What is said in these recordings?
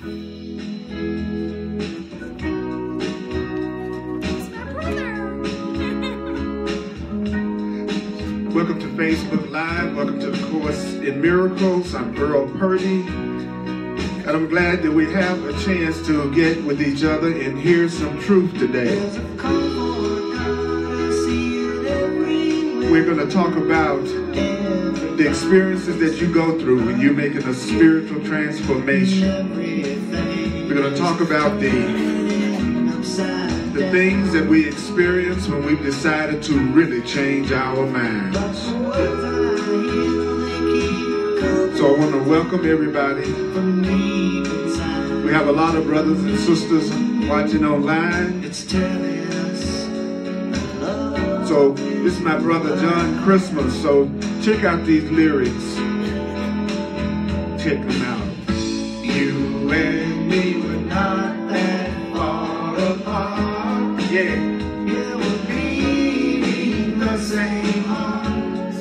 Welcome to Facebook Live. Welcome to the Course in Miracles. I'm Earl Purdy. And I'm glad that we have a chance to get with each other and hear some truth today. We're going to talk about the experiences that you go through when you're making a spiritual transformation. We're going to talk about the things that we experience when we've decided to really change our minds. So I want to welcome everybody. We have a lot of brothers and sisters watching online. So this is my brother John Christmas. So check out these lyrics. Check them out. You and me were not that far apart. Yeah. You were beating the same heart.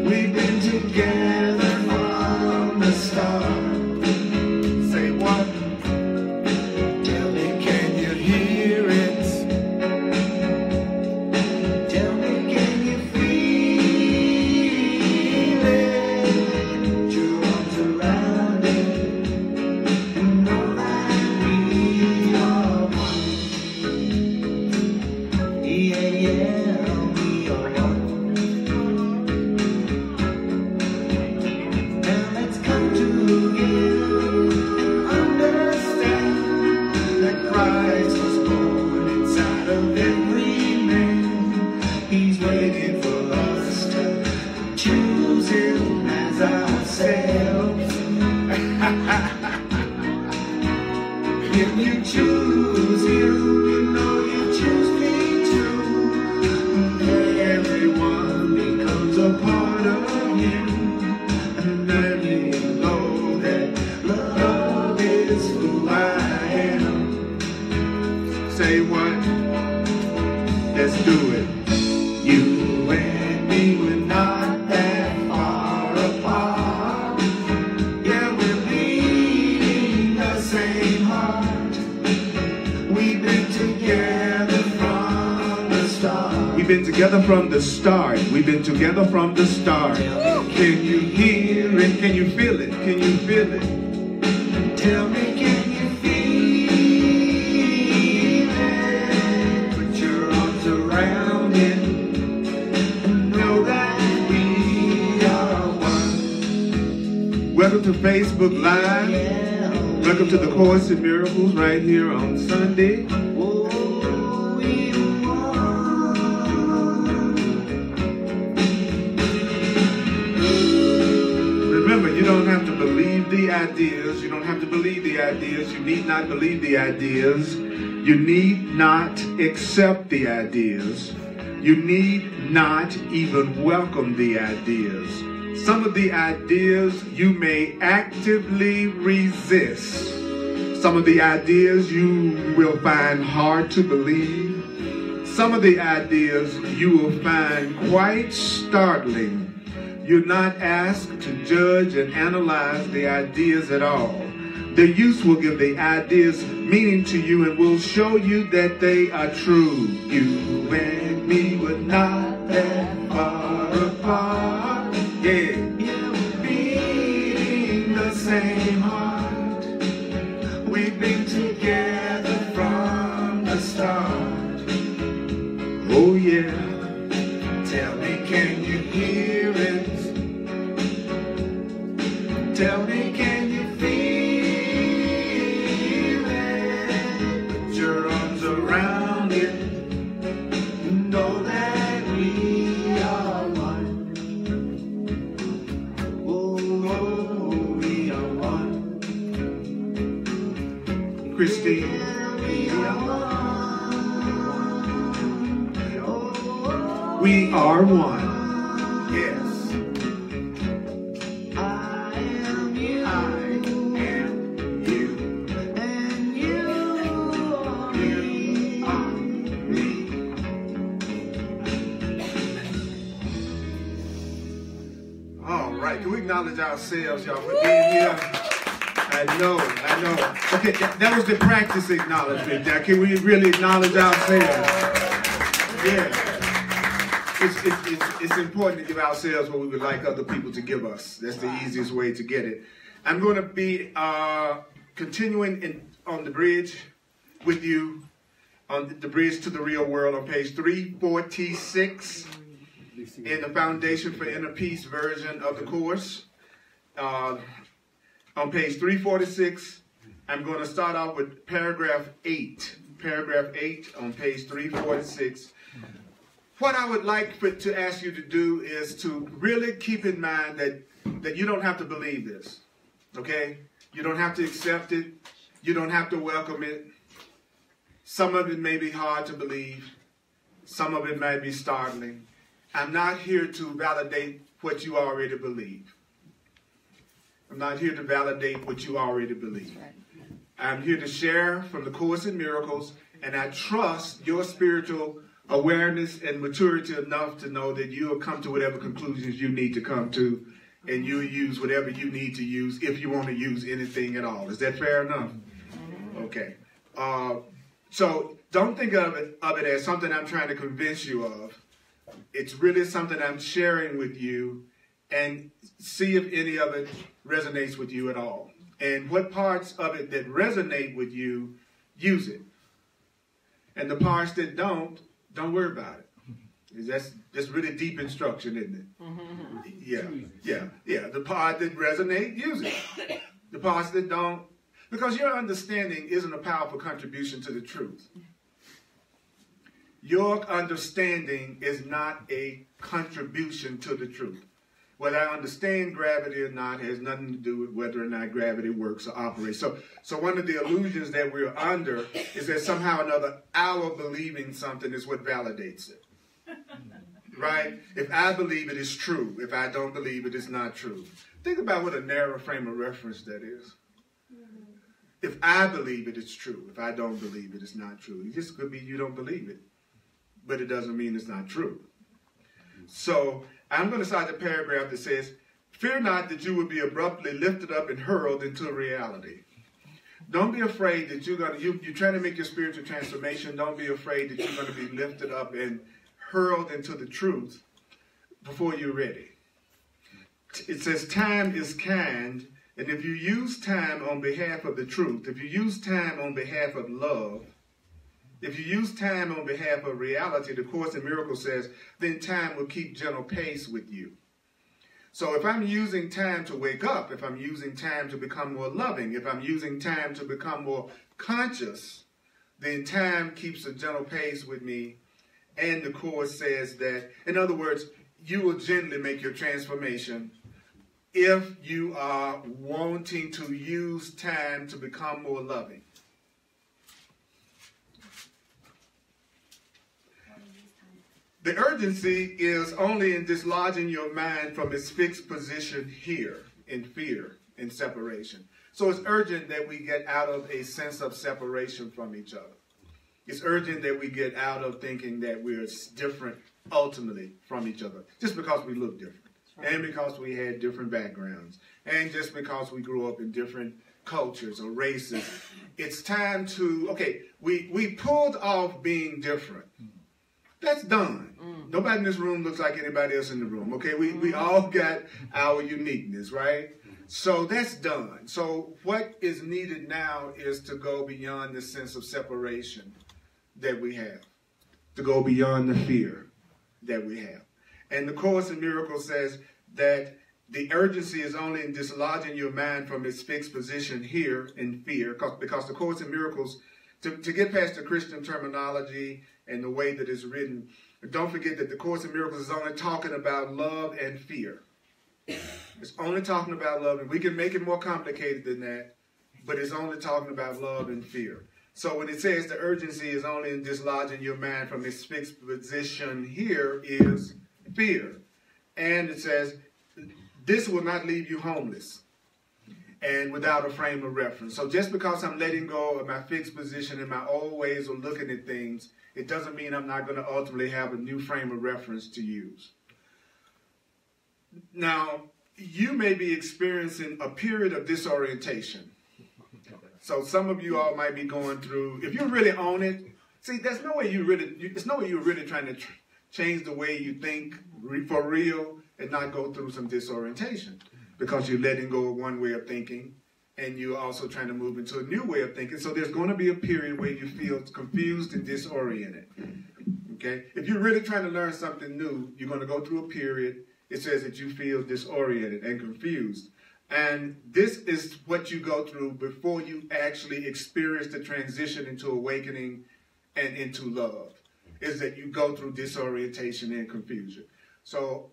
We've been together from the start. Say what? Tell me, can you hear it? Tell me, can you feel it? Put your arms around it and know that we are one. Yeah, yeah, we are one. Now let's come together and understand that Christ was born inside of every man. He's waiting for us to choose him as ourselves. If you choose him, you know you choose me too. Everyone becomes a part of him. And then you know that love is who I am. Say what? Let's do it. You and me, we're not that far apart. Yeah, we're bleeding the same heart. We've been together from the start. We've been together from the start. We've been together from the start. Can you hear it? Can you feel it? Can you feel it? Tell me, can you feel it? Put your arms around it and know that we are one. Welcome to Facebook Live. Welcome to the Course in Miracles right here on Sunday. Remember, you don't have to believe the ideas. You don't have to believe the ideas. You need not believe the ideas. You need not accept the ideas. You need not even welcome the ideas. Some of the ideas you may actively resist. Some of the ideas you will find hard to believe. Some of the ideas you will find quite startling. You're not asked to judge and analyze the ideas at all. The use will give the ideas meaning to you and will show you that they are true. You and me were not that far apart. Yeah, we're beating the same heart. We've been together from the start. Oh yeah. Tell me, can you hear it? Tell me, can you feel it? Put your arms around it and know that we are one. Oh, we are one. Christine, we are one. We are one. Yes. Can we acknowledge ourselves, y'all, for being here? I know. Okay, that was the practice acknowledgement. Now, can we really acknowledge ourselves? Yeah. It's important to give ourselves what we would like other people to give us. That's the easiest way to get it. I'm going to be continuing on the bridge with you, on the bridge to the real world on page 346 in the Foundation for Inner Peace version of the course. On page 346, I'm going to start off with paragraph 8. Paragraph 8 on page 346. What I would like to ask you to do is to really keep in mind that you don't have to believe this, okay? You don't have to accept it. You don't have to welcome it. Some of it may be hard to believe. Some of it might be startling. I'm not here to validate what you already believe. I'm not here to validate what you already believe. I'm here to share from the Course in Miracles, and I trust your spiritual awareness and maturity enough to know that you'll come to whatever conclusions you need to come to, and you'll use whatever you need to use if you want to use anything at all. Is that fair enough? Okay. So don't think of it as something I'm trying to convince you of. It's really something I'm sharing with you, and see if any of it resonates with you at all. And what parts of it that resonate with you, use it. And the parts that don't worry about it. That's really deep instruction, isn't it? Yeah. The part that resonate, use it. The parts that don't, because your understanding isn't a powerful contribution to the truth. Your understanding is not a contribution to the truth. Whether I understand gravity or not has nothing to do with whether or not gravity works or operates. So one of the illusions that we're under is that somehow or another our believing something is what validates it. Right? If I believe it, it's true. If I don't believe it, it's not true. Think about what a narrow frame of reference that is. If I believe it, it's true. If I don't believe it, it's not true. It just could be you don't believe it. But it doesn't mean it's not true. So I'm going to start the paragraph that says, fear not that you will be abruptly lifted up and hurled into reality. Don't be afraid that you're trying to make your spiritual transformation. Don't be afraid that you're going to be lifted up and hurled into the truth before you're ready. It says time is kind, and if you use time on behalf of the truth, if you use time on behalf of love, if you use time on behalf of reality, the Course in Miracles says, then time will keep gentle pace with you. So if I'm using time to wake up, if I'm using time to become more loving, if I'm using time to become more conscious, then time keeps a gentle pace with me. And the Course says that, in other words, you will gently make your transformation if you are wanting to use time to become more loving. The urgency is only in dislodging your mind from its fixed position here in fear and separation. So it's urgent that we get out of a sense of separation from each other. It's urgent that we get out of thinking that we're different ultimately from each other, just because we look different, and because we had different backgrounds, and just because we grew up in different cultures or races. It's time to, okay, we pulled off being different. That's done. Nobody in this room looks like anybody else in the room, okay? We all got our uniqueness, right? So that's done. So what is needed now is to go beyond the sense of separation that we have, to go beyond the fear that we have. And the Course in Miracles says that the urgency is only in dislodging your mind from its fixed position here in fear, because the Course in Miracles, to get past the Christian terminology and the way that it's written, don't forget that the Course in Miracles is only talking about love and fear. It's only talking about love, and we can make it more complicated than that, but it's only talking about love and fear. So when it says the urgency is only in dislodging your mind from its fixed position here is fear. And it says, this will not leave you homeless and without a frame of reference. So just because I'm letting go of my fixed position and my old ways of looking at things, it doesn't mean I'm not going to ultimately have a new frame of reference to use. Now, you may be experiencing a period of disorientation. So some of you all might be going through, if you really own it, see, there's no way you're really trying to change the way you think for real and not go through some disorientation, because you're letting go of one way of thinking and you're also trying to move into a new way of thinking. So there's going to be a period where you feel confused and disoriented. Okay? If you're really trying to learn something new, you're going to go through a period, it says that you feel disoriented and confused. And this is what you go through before you actually experience the transition into awakening and into love, is that you go through disorientation and confusion. So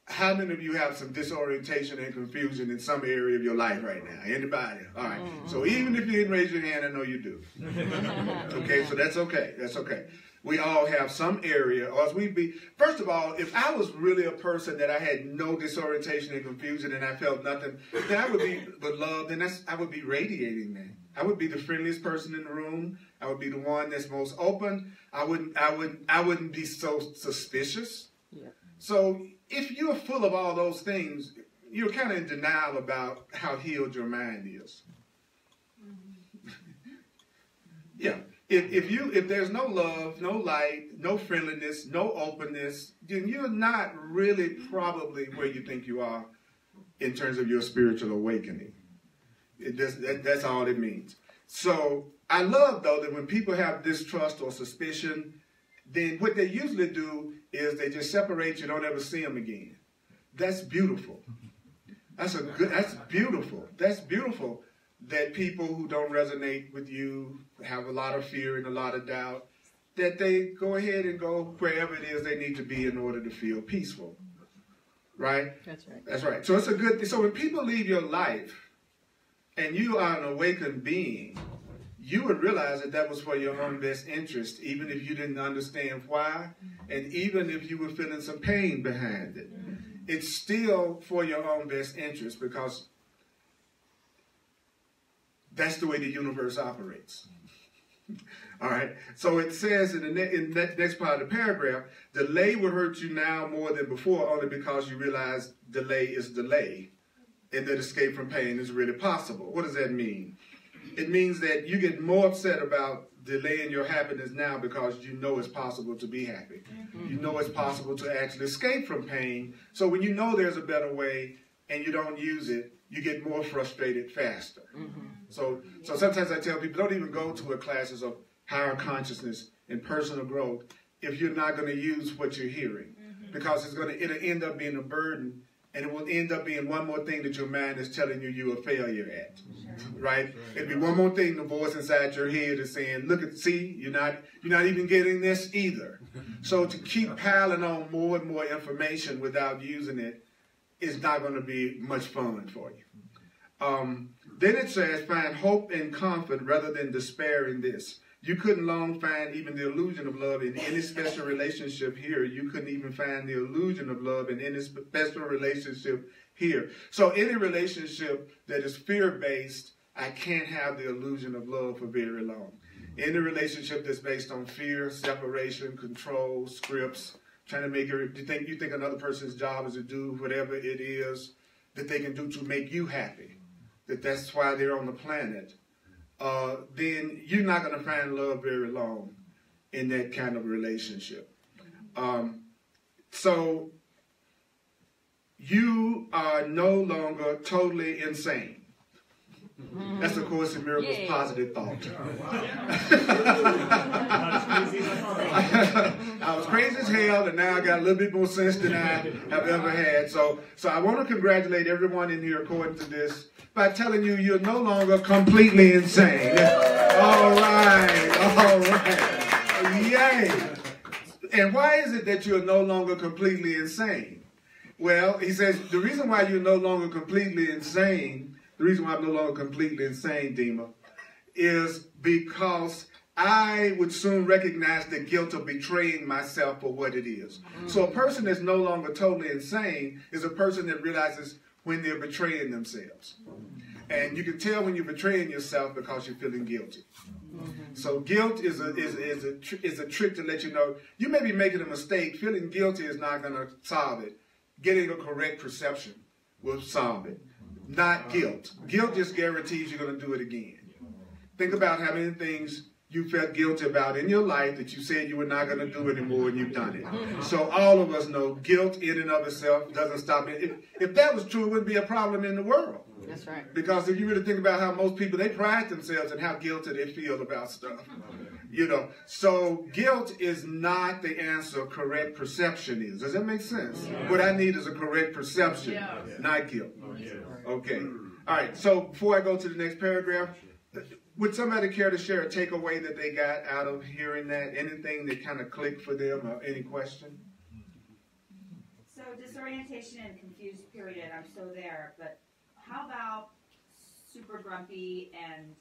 how many of you have some disorientation and confusion in some area of your life right now? Anybody? All right. So even if you didn't raise your hand, I know you do. Okay, so that's okay. That's okay. We all have some area, or as we'd be, first of all, if I was really a person that I had no disorientation and confusion and I felt nothing, then I would be, but love, then I would be radiating that. I would be the friendliest person in the room. I would be the one that's most open. I wouldn't be so suspicious. Yeah. So if you're full of all those things, you're kind of in denial about how healed your mind is. Yeah. If there's no love, no light, no friendliness, no openness, then you're not really probably where you think you are in terms of your spiritual awakening. That's all it means. So I love, though, that when people have distrust or suspicion, then what they usually do is they just separate you, don't ever see them again. That's beautiful. That's beautiful. That's beautiful. That people who don't resonate with you, have a lot of fear and a lot of doubt, that they go ahead and go wherever it is they need to be in order to feel peaceful. Right? That's right. That's right. So it's a good thing. So when people leave your life and you are an awakened being, you would realize that that was for your own best interest, even if you didn't understand why, and even if you were feeling some pain behind it. It's still for your own best interest, because that's the way the universe operates. All right. So it says in that next part of the paragraph, delay will hurt you now more than before, only because you realize delay is delay, and that escape from pain is really possible. What does that mean? It means that you get more upset about delaying your happiness now because you know it's possible to be happy. You know it's possible to actually escape from pain. So when you know there's a better way and you don't use it, you get more frustrated faster. So sometimes I tell people, don't even go to a classes of higher consciousness and personal growth if you're not going to use what you're hearing, because it'll end up being a burden, and it will end up being one more thing that your mind is telling you you're a failure at, right? It'll be one more thing, the voice inside your head is saying, see, you're not even getting this either. So to keep piling on more and more information without using it is not going to be much fun for you. Then it says, find hope and comfort rather than despair in this. You couldn't long find even the illusion of love in any special relationship here. You couldn't even find the illusion of love in any special relationship here. So any relationship that is fear-based, I can't have the illusion of love for very long. Any relationship that's based on fear, separation, control, scripts, trying to make you think another person's job is to do whatever it is that they can do to make you happy, that's why they're on the planet, then you're not going to find love very long in that kind of relationship. So you are no longer totally insane. That's, of course, in Miracles Positive Thought. I was crazy as hell, and now I got a little bit more sense than I have ever had. So I want to congratulate everyone in here according to this by telling you you're no longer completely insane. All right. Yay. And why is it that you're no longer completely insane? Well, he says the reason why you're no longer completely insane, the reason why I'm no longer completely insane, Dima, is because I would soon recognize the guilt of betraying myself for what it is. So a person that's no longer totally insane is a person that realizes when they're betraying themselves. And you can tell when you're betraying yourself because you're feeling guilty. So guilt is a trick to let you know you may be making a mistake. Feeling guilty is not going to solve it. Getting a correct perception will solve it. Not guilt. Guilt just guarantees you're going to do it again. Think about how many things you felt guilty about in your life that you said you were not going to do anymore, and you've done it. So all of us know guilt in and of itself doesn't stop it. If that was true, it wouldn't be a problem in the world. That's right. Because if you really think about how most people, they pride themselves in how guilty they feel about stuff. You know, so guilt is not the answer, correct perception is. Does that make sense? Yeah. What I need is a correct perception, not guilt. Okay. All right, so before I go to the next paragraph, would somebody care to share a takeaway that they got out of hearing that? Anything that kind of clicked for them, or any question? So disorientation and confused period, I'm so there, but how about super grumpy and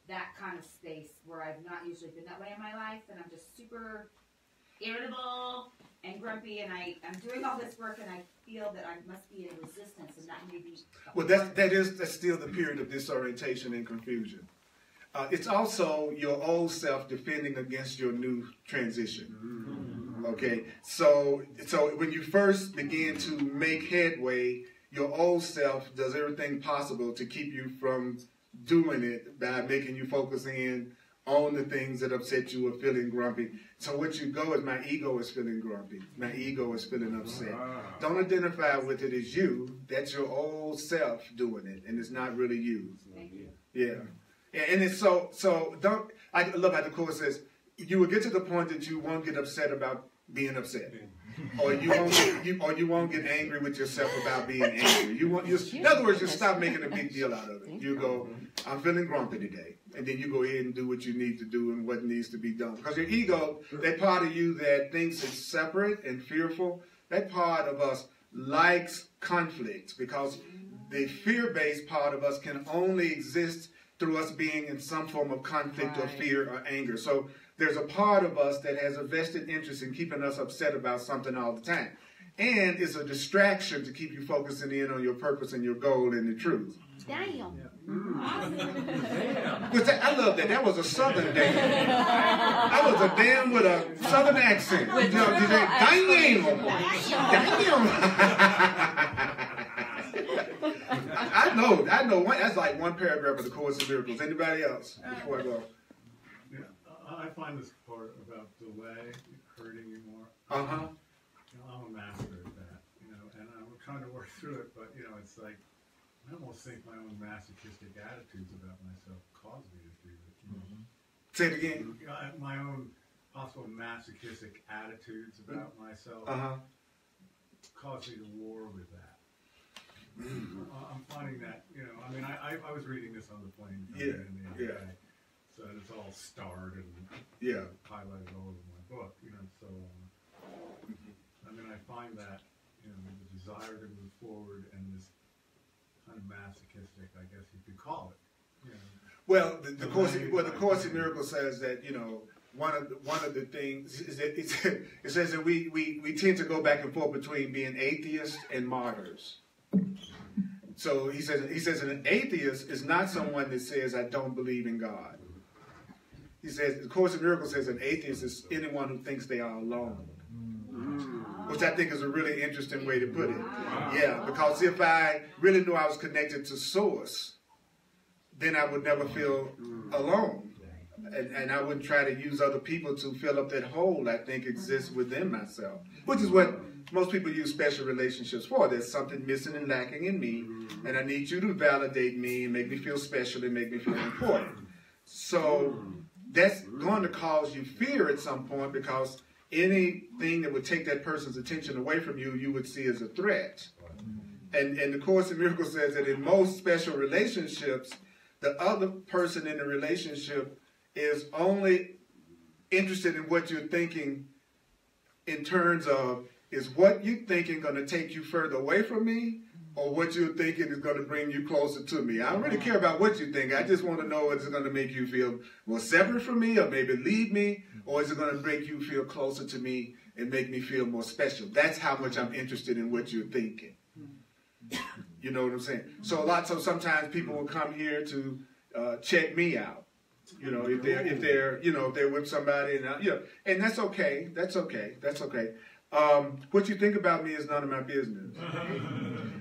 that kind of space where I've not usually been that way in my life, and I'm just super irritable and grumpy, and I'm doing all this work, and I feel that I must be in resistance, and that may be... Well, that's still the period of disorientation and confusion. It's also your old self defending against your new transition. Okay, so when you first begin to make headway, your old self does everything possible to keep you from doing it by making you focus in on the things that upset you or feeling grumpy. So what you go is, my ego is feeling grumpy. My ego is feeling upset. Don't identify with it as you. That's your old self doing it, and it's not really you. Yeah. And it's so don't, I love how the Course says, you will get to the point that you won't get upset about being upset. Or you won't get angry with yourself about being angry. In other words, you stop making a big deal out of it. You go, I'm feeling grumpy today. And then you go ahead and do what you need to do and what needs to be done. Because your ego, that part of you that thinks it's separate and fearful, that part of us likes conflict. Because the fear-based part of us can only exist through us being in some form of conflict or fear or anger. So there's a part of us that has a vested interest in keeping us upset about something all the time. And it's a distraction to keep you focusing in on your purpose and your goal and the truth. Damn. Which I love that. That was a southern damn. That was a damn with a southern accent. You know, damn. I know. That's like one paragraph of the Course in Miracles. Anybody else before I go? Yeah, I find this part about delay hurting you more. Uh-huh. You know, I'm a master at that, you know, and I'm trying to work through it, but, you know, it's like, I almost think my own masochistic attitudes about myself cause me to do this. Mm-hmm. Say it again. You know, my own possible masochistic attitudes about myself cause me to war with that. I'm finding that, you know, I mean, I was reading this on the plane coming in the other day, so it's all starred and highlighted all over my book, you know, so, I mean, I find that, you know, the desire to move forward and this kind of masochistic, I guess you could call it, you know. Well, the Course in Miracles says that, you know, one of the things is that it says that we tend to go back and forth between being atheists and martyrs. So he says an atheist is not someone that says, I don't believe in God. He says, the Course in Miracles says an atheist is anyone who thinks they are alone. Which I think is a really interesting way to put it. Yeah, because if I really knew I was connected to Source, then I would never feel alone. And I wouldn't try to use other people to fill up that hole I think exists within myself. Which is what most people use special relationships for. There's something missing and lacking in me, and I need you to validate me and make me feel special and make me feel important. So that's going to cause you fear at some point, because anything that would take that person's attention away from you, you would see as a threat. And the Course in Miracles says that in most special relationships, the other person in the relationship is only interested in what you're thinking in terms of, is what you're thinking going to take you further away from me, or what you're thinking is going to bring you closer to me? I don't really care about what you think. I just want to know, is it going to make you feel more separate from me, or maybe leave me, or is it going to make you feel closer to me and make me feel more special? That's how much I'm interested in what you're thinking. You know what I'm saying? So sometimes people will come here to check me out. You know, if they're with somebody, and and that's okay. That's okay. What you think about me is none of my business.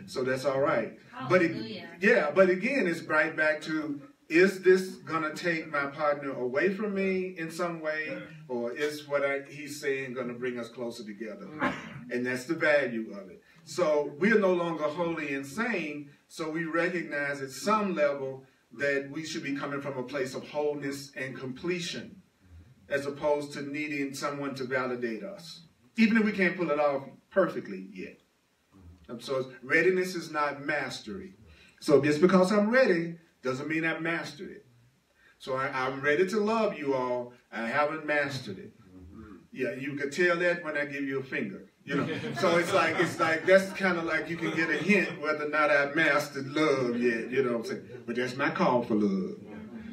So that's all right. But again, it's right back to, is this going to take my partner away from me in some way, or is what he's saying going to bring us closer together? And that's the value of it. So we're no longer wholly insane, so we recognize at some level that we should be coming from a place of wholeness and completion, as opposed to needing someone to validate us, even if we can't pull it off perfectly yet. So readiness is not mastery. So just because I'm ready doesn't mean I've mastered it. So I'm ready to love you all. I haven't mastered it. Yeah, you can tell that when I give you a finger. You know, so it's like that's kind of like you can get a hint whether or not I've mastered love yet. You know what I'm saying? But that's my call for love.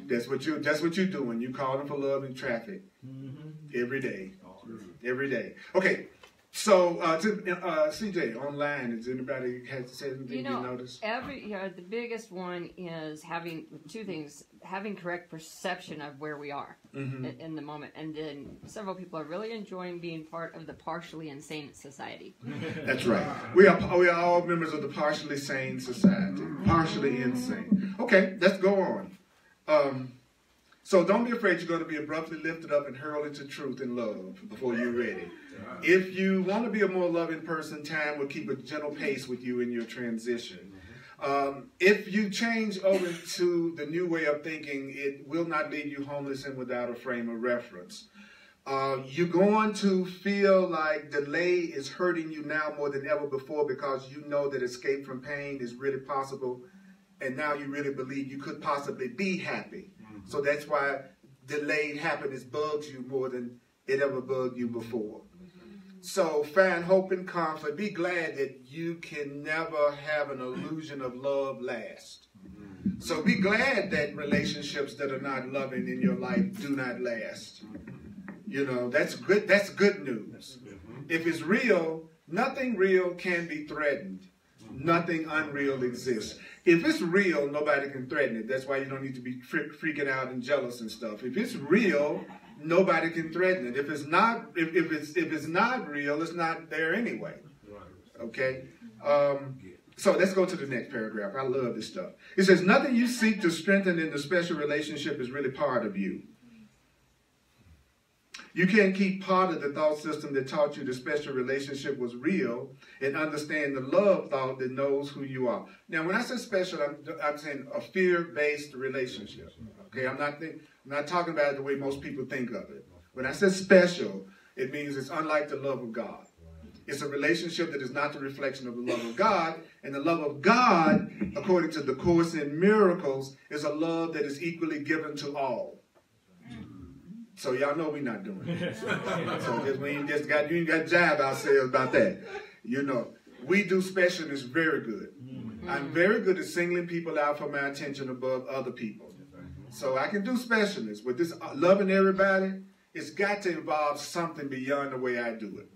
That's what you're doing. You calling for love in traffic every day, every day. Okay. So, CJ, online, has anybody had said anything you noticed? The biggest one is having two things: having correct perception of where we are in the moment, and then several people are really enjoying being part of the partially insane society. That's right. We are all members of the partially sane society. Partially insane. Okay, let's go on. So don't be afraid you're going to be abruptly lifted up and hurled into truth and love before you're ready. If you want to be a more loving person, time will keep a gentle pace with you in your transition. If you change over to the new way of thinking, it will not leave you homeless and without a frame of reference. You're going to feel like delay is hurting you now more than ever before, because you know that escape from pain is really possible, and now you really believe you could possibly be happy. So that's why delayed happiness bugs you more than it ever bugged you before. So find hope and comfort. Be glad that you can never have an illusion of love last. So be glad that relationships that are not loving in your life do not last. You know, that's good. That's good news. If it's real, nothing real can be threatened. Nothing unreal exists. If it's real, nobody can threaten it. That's why you don't need to be freaking out and jealous and stuff. If it's real, nobody can threaten it. If it's not real, it's not there anyway. Okay. So let's go to the next paragraph. I love this stuff. It says, nothing you seek to strengthen in the special relationship is really part of you. You can't keep part of the thought system that taught you the special relationship was real and understand the love thought that knows who you are. Now, when I say special, I'm saying a fear-based relationship. Okay, I'm not talking about it the way most people think of it. When I say special, it means it's unlike the love of God. It's a relationship that is not the reflection of the love of God. And the love of God, according to the Course in Miracles, is a love that is equally given to all. So y'all know we're not doing it. So you ain't got to jive ourselves about that. You know, we do specialness very good. I'm very good at singling people out for my attention above other people. So I can do specialness, but this loving everybody, it's got to involve something beyond the way I do it.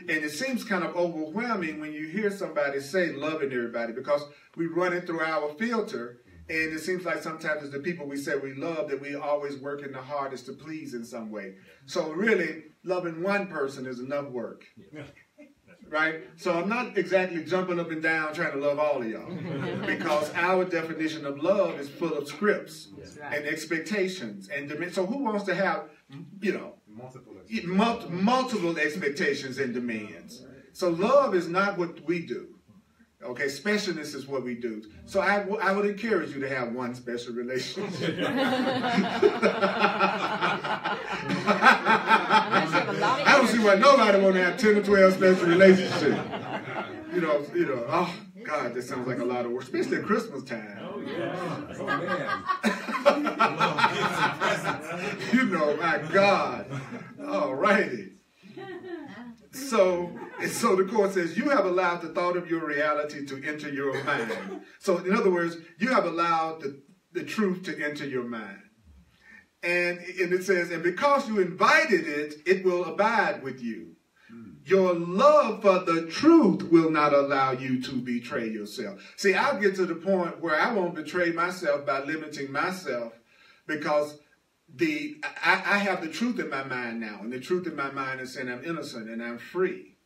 And it seems kind of overwhelming when you hear somebody say loving everybody, because we run it through our filter. And it seems like sometimes it's the people we say we love that we always working the hardest to please in some way. So really, loving one person is enough work. Right? So I'm not exactly jumping up and down trying to love all of y'all. Because our definition of love is full of scripts and expectations. And so who wants to have, multiple expectations and demands? So love is not what we do. Okay, specialness is what we do. So I would encourage you to have one special relationship. I don't see why nobody want to have 10 or 12 special relationships. You know, oh, God, that sounds like a lot of work, especially at Christmas time. Oh, yeah. Oh, man. My God. All righty. So the Course says, you have allowed the thought of your reality to enter your mind. So in other words, you have allowed the truth to enter your mind. And it says, and because you invited it, it will abide with you. Your love for the truth will not allow you to betray yourself. See, I'll get to the point where I won't betray myself by limiting myself, because I have the truth in my mind now, and the truth in my mind is saying I'm innocent and I'm free.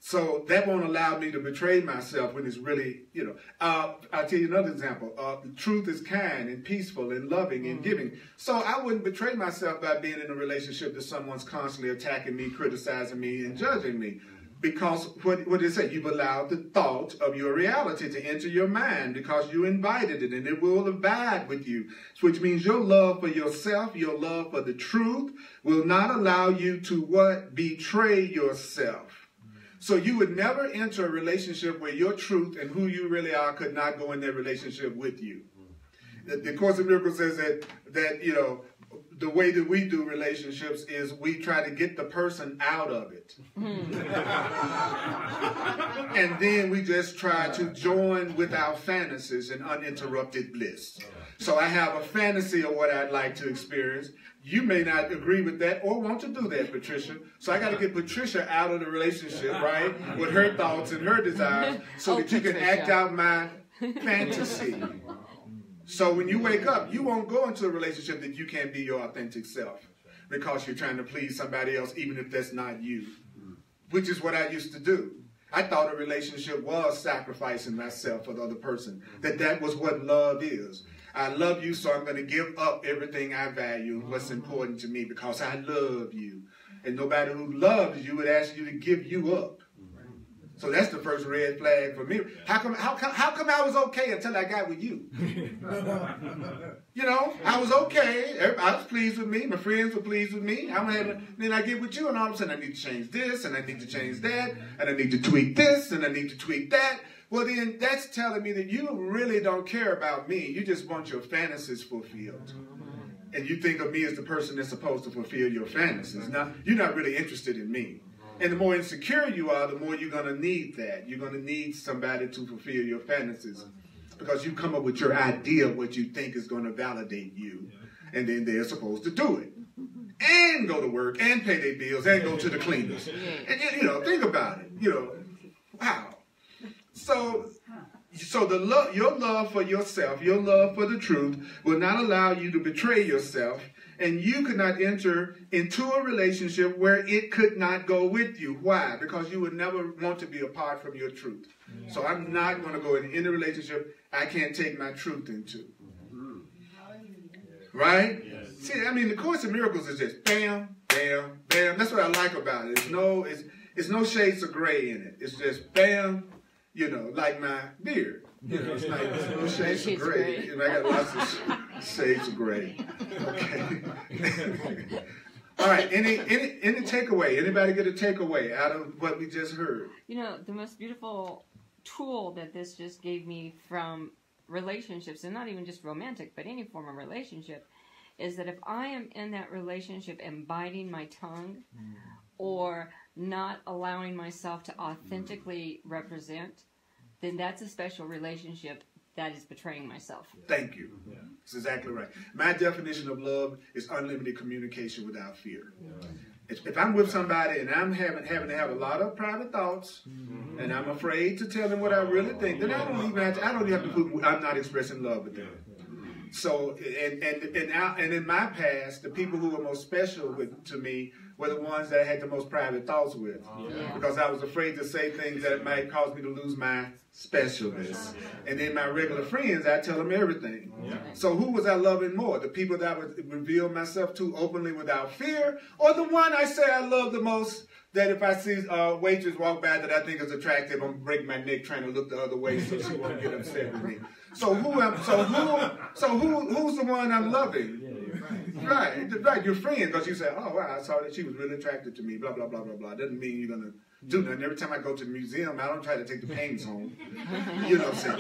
So that won't allow me to betray myself when it's really, you know. I'll tell you another example. The truth is kind and peaceful and loving and giving. So I wouldn't betray myself by being in a relationship that someone's constantly attacking me, criticizing me, and judging me. Because what did it say? You've allowed the thought of your reality to enter your mind because you invited it, and it will abide with you. Which means your love for yourself, your love for the truth will not allow you to what? Betray yourself. So you would never enter a relationship where your truth and who you really are could not go in that relationship with you. The Course in Miracles says that you know, the way that we do relationships is we try to get the person out of it. And then we just try to join with our fantasies in uninterrupted bliss. So I have a fantasy of what I'd like to experience. You may not agree with that or want to do that, Patricia. So I got to get Patricia out of the relationship, right? With her thoughts and her desires so that you can act out my fantasy. So when you wake up, you won't go into a relationship that you can't be your authentic self because you're trying to please somebody else, even if that's not you, which is what I used to do. I thought a relationship was sacrificing myself for the other person, that was what love is. I love you, so I'm going to give up everything I value, what's important to me, because I love you. And nobody who loves you would ask you to give you up. So that's the first red flag for me. How come I was okay until I got with you? You know, I was okay. I was pleased with me. My friends were pleased with me. Then I get with you, and all of a sudden I need to change this, and I need to change that, and I need to tweak this, and I need to tweak that. Well, then that's telling me that you really don't care about me. You just want your fantasies fulfilled. And you think of me as the person that's supposed to fulfill your fantasies. Now, you're not really interested in me. And the more insecure you are, the more you're going to need that. You're going to need somebody to fulfill your fantasies. Because you come up with your idea of what you think is going to validate you. And then they're supposed to do it. And go to work, and pay their bills, and go to the cleaners. And, you know, think about it. You know, wow. So your love for yourself, your love for the truth will not allow you to betray yourself, and you could not enter into a relationship where it could not go with you. Why? Because you would never want to be apart from your truth. Yeah. So I'm not going to go in any relationship I can't take my truth into. Right? Yes. See, I mean, the Course in Miracles is just bam, bam, bam. That's what I like about it. It's no shades of gray in it. It's just bam. You know, like my beard. You know, it's like there's no shades of gray. You know, I got lots of shades of gray. Okay. All right. Any takeaway? Anybody get a takeaway out of what we just heard? You know, the most beautiful tool that this just gave me from relationships, and not even just romantic, but any form of relationship, is that if I am in that relationship and biting my tongue, or not allowing myself to authentically represent, then that's a special relationship that is betraying myself. Thank you. Yeah. That's exactly right. My definition of love is unlimited communication without fear. Yeah. If I'm with somebody and I'm having to have a lot of private thoughts, and I'm afraid to tell them what I really think, then I don't even have to put, I'm not expressing love with them. So, and in my past, the people who were most special to me were the ones that I had the most private thoughts with. Yeah. Because I was afraid to say things that might cause me to lose my specialness. And then my regular friends, I tell them everything. Yeah. So who was I loving more? The people that I would reveal myself to openly without fear? Or the one I say I love the most, that if I see a waitress walk by that I think is attractive, I'm breaking my neck trying to look the other way so she won't get upset with me. So who's the one I'm loving? Right, your friend, because you say, oh wow, I saw that she was really attracted to me, blah blah blah blah blah. Doesn't mean you're gonna do nothing. Every time I go to the museum, I don't try to take the paintings home. You know what I'm saying?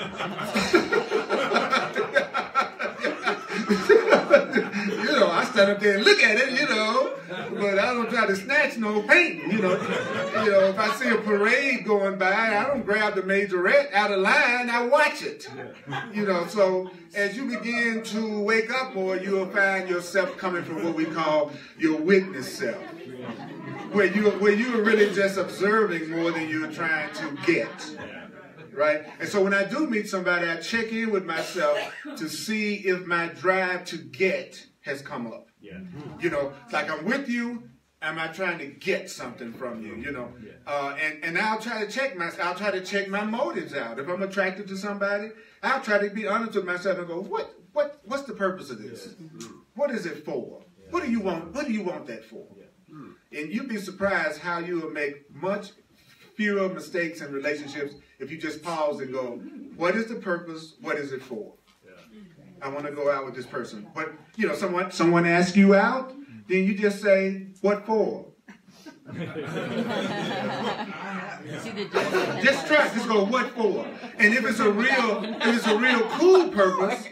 You know, I stand up there and look at it, you know, but I don't try to snatch no painting, you know. If I see a parade going by, I don't grab the majorette out of line, I watch it. You know, so as you begin to wake up more, you'll find yourself coming from what we call your witness self, where you are really just observing more than you're trying to get. Right? And so when I do meet somebody, I check in with myself to see if my drive to get has come up. Yeah. You know, it's like I'm with you, am I trying to get something from you? You know, and I'll try to check my motives out. If I'm attracted to somebody, I'll try to be honest with myself and go, what's the purpose of this? What is it for? What do you want? What do you want that for? And you'd be surprised how you will make much fewer mistakes in relationships if you just pause and go, what is the purpose? What is it for? I want to go out with this person. But, you know, someone asks you out, then you just say, what for? Just try. Just go, what for? And if it's a real cool purpose,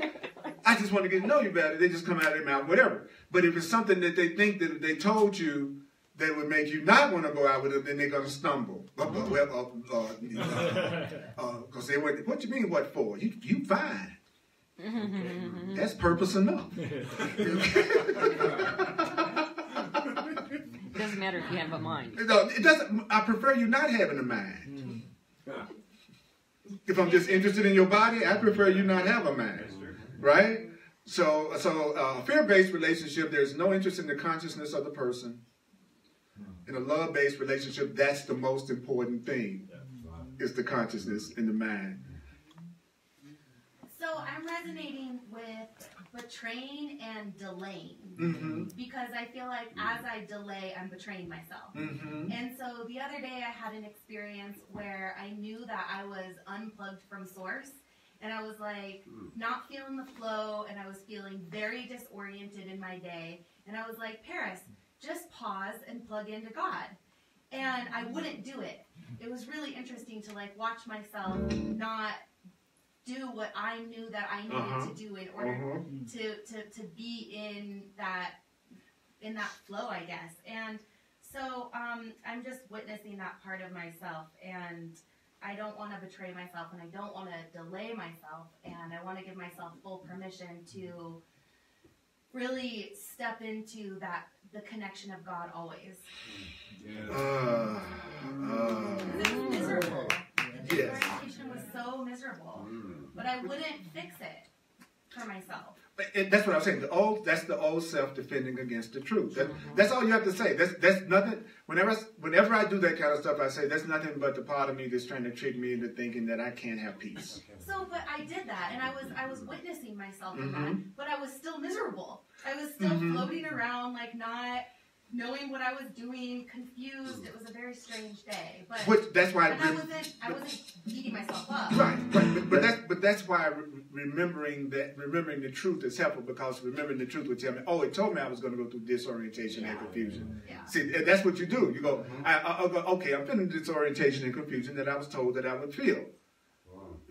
I just want to get to know you better. They just come out of their mouth, whatever. But if it's something that they think that they told you that would make you not want to go out with them, then they're going to stumble. Because they went, what you mean, what for? You fine. That's purpose enough. It doesn't matter if you have a mind. No, it doesn't. I prefer you not having a mind. If I'm just interested in your body, I prefer you not have a mind. Right? So a fear-based relationship, there's no interest in the consciousness of the person. In a love-based relationship, that's the most important thing, is the consciousness in the mind. So I'm resonating with betraying and delaying, because I feel like as I delay, I'm betraying myself. And so the other day I had an experience where I knew that I was unplugged from source, and I was like not feeling the flow, and I was feeling very disoriented in my day, and I was like, Paris, just pause and plug into God. And I wouldn't do it. It was really interesting to like watch myself not do what I knew that I needed to do in order to be in that flow, I guess. And so I'm just witnessing that part of myself, and I don't want to betray myself, and I don't want to delay myself, and I want to give myself full permission to really step into the connection of God always. Yes. It was miserable. The orientation was so miserable, but I wouldn't fix it for myself. That's what I'm saying. That's the old self defending against the truth. That's all you have to say. That's nothing. Whenever I do that kind of stuff, I say that's nothing but the part of me that's trying to trick me into thinking that I can't have peace. So, but I did that, and I was witnessing myself in that, but I was still miserable. I was still floating around, like not knowing what I was doing, confused. It was a very strange day. But that's why I wasn't beating myself up. Right. But that's why remembering the truth is helpful, because remembering the truth would tell me, oh, it told me I was going to go through disorientation and confusion. Yeah. See, that's what you do. You go, I'll go, okay, I'm feeling disorientation and confusion that I was told that I would feel.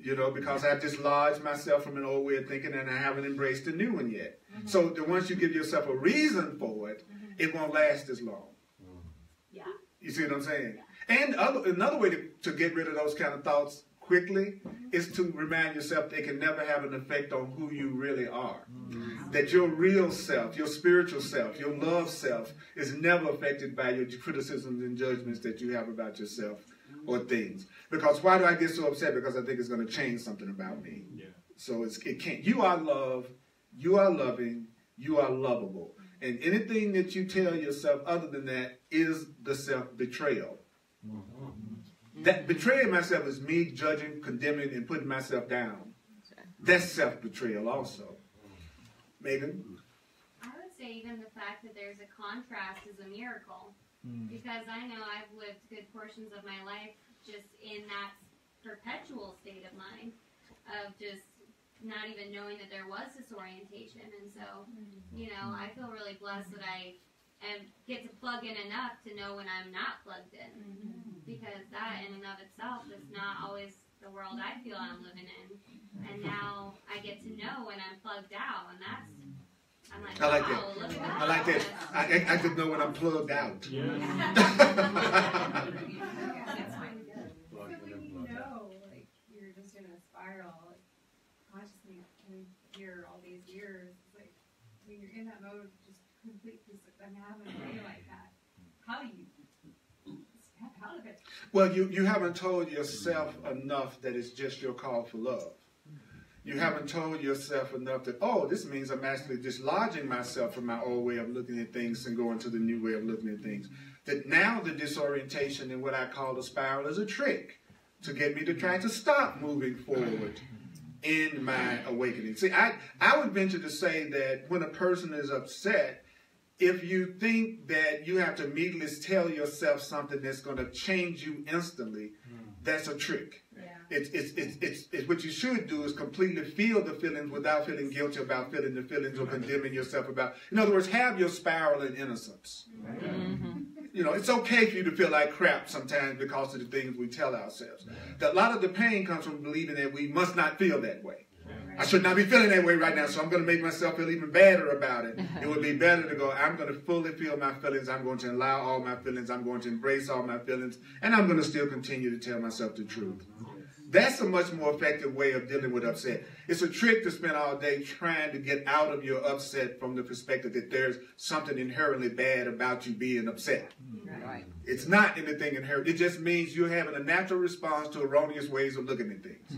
You know, because I've dislodged myself from an old way of thinking, and I haven't embraced a new one yet. So once you give yourself a reason for it, it won't last as long. Yeah. You see what I'm saying? Yeah. And another way to get rid of those kind of thoughts quickly is to remind yourself they can never have an effect on who you really are. That your real self, your spiritual self, your love self is never affected by your criticisms and judgments that you have about yourself or things. Because why do I get so upset? Because I think it's going to change something about me. Yeah. So it can't. You are love, you are loving, you are lovable. And anything that you tell yourself other than that is the self-betrayal. That betraying myself is me judging, condemning, and putting myself down. That's self-betrayal also. Megan? I would say even the fact that there's a contrast is a miracle. Because I know I've lived good portions of my life just in that perpetual state of mind of just not even knowing that there was this orientation. And so, you know, I feel really blessed that I get to plug in enough to know when I'm not plugged in. Because that in and of itself is not always the world I feel I'm living in. And now I get to know when I'm plugged out, and that's, I'm like, I like wow, that. look at that. I like that. I could know when I'm plugged out. So when you know, like, you're just in a spiral, like, consciously, and here all these years, it's like, when you're in that mode of just complete peace, I'm having a day like that. How do you step out of it? Well, you haven't told yourself enough that it's just your call for love. You haven't told yourself enough that, oh, this means I'm actually dislodging myself from my old way of looking at things and going to the new way of looking at things. That now the disorientation and what I call the spiral is a trick to get me to try to stop moving forward in my awakening. See, I would venture to say that when a person is upset, if you think that you have to immediately tell yourself something that's going to change you instantly, that's a trick. It's what you should do is completely feel the feelings without feeling guilty about feeling the feelings or condemning yourself about. In other words, have your spiral in innocence. You know, it's okay for you to feel like crap sometimes because of the things we tell ourselves. A lot of the pain comes from believing that we must not feel that way. I should not be feeling that way right now, so I'm going to make myself feel even badder about it. It would be better to go, I'm going to fully feel my feelings. I'm going to allow all my feelings. I'm going to embrace all my feelings. And I'm going to still continue to tell myself the truth. That's a much more effective way of dealing with upset. It's a trick to spend all day trying to get out of your upset from the perspective that there's something inherently bad about you being upset. Right. It's not anything inherent. It just means you're having a natural response to erroneous ways of looking at things.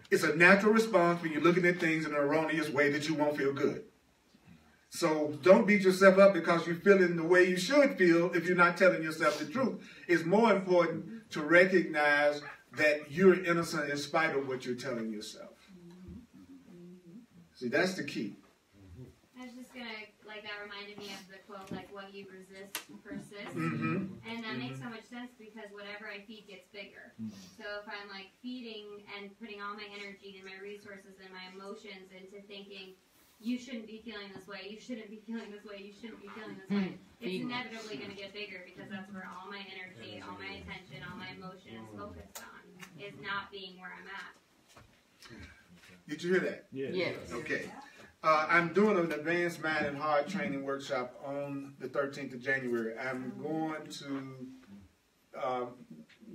It's a natural response when you're looking at things in an erroneous way that you won't feel good. So don't beat yourself up because you're feeling the way you should feel if you're not telling yourself the truth. It's more important to recognize that you're innocent in spite of what you're telling yourself. See, that's the key. I was just gonna, like, that reminded me of the quote, like, what you resist persists. And that makes so much sense because whatever I feed gets bigger. So if I'm, like, feeding and putting all my energy and my resources and my emotions into thinking, you shouldn't be feeling this way, you shouldn't be feeling this way, you shouldn't be feeling this way, it's inevitably going to get bigger because that's where all my energy, all my attention, all my emotion is focused on, is not being where I'm at. Did you hear that? Yes. Okay. I'm doing an advanced mind and heart training workshop on the 13th of January. I'm going to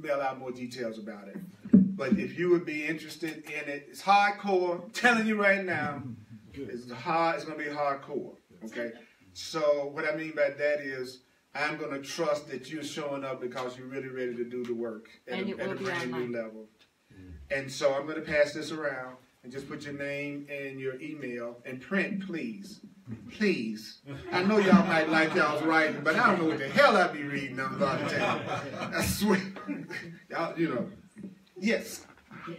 mail out more details about it. But if you would be interested in it, it's hardcore. I'm telling you right now, it's going to be hardcore. Okay? So what I mean by that is I'm going to trust that you're showing up because you're really ready to do the work at a brand new level. And so I'm going to pass this around. And just put your name and your email and print, please. Please. I know y'all might like y'all's writing, but I don't know what the hell I be reading on a lot of time. I swear. Y'all, you know. Yes.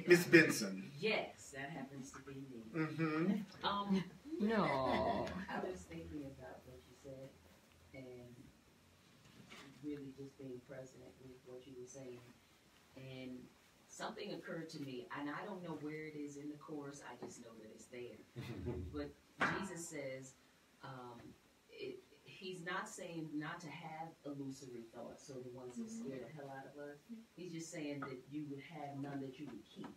Miss Benson. Yes, that happens to be me. No. I was thinking about what you said and really just being present with what you were saying. And something occurred to me, and I don't know where it is in the course, I just know that it's there. But Jesus says, he's not saying not to have illusory thoughts, so the ones that scare the hell out of us. He's just saying that you would have none that you would keep.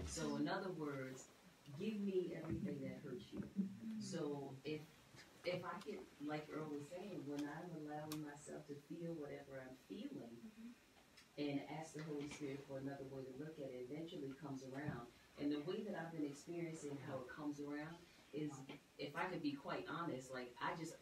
So in other words, give me everything that hurts you. So if I could, like Earl was saying, when I'm allowing myself to feel whatever I'm feeling, and ask the Holy Spirit for another way to look at it, eventually comes around. And the way that I've been experiencing how it comes around is, if I could be quite honest, like I just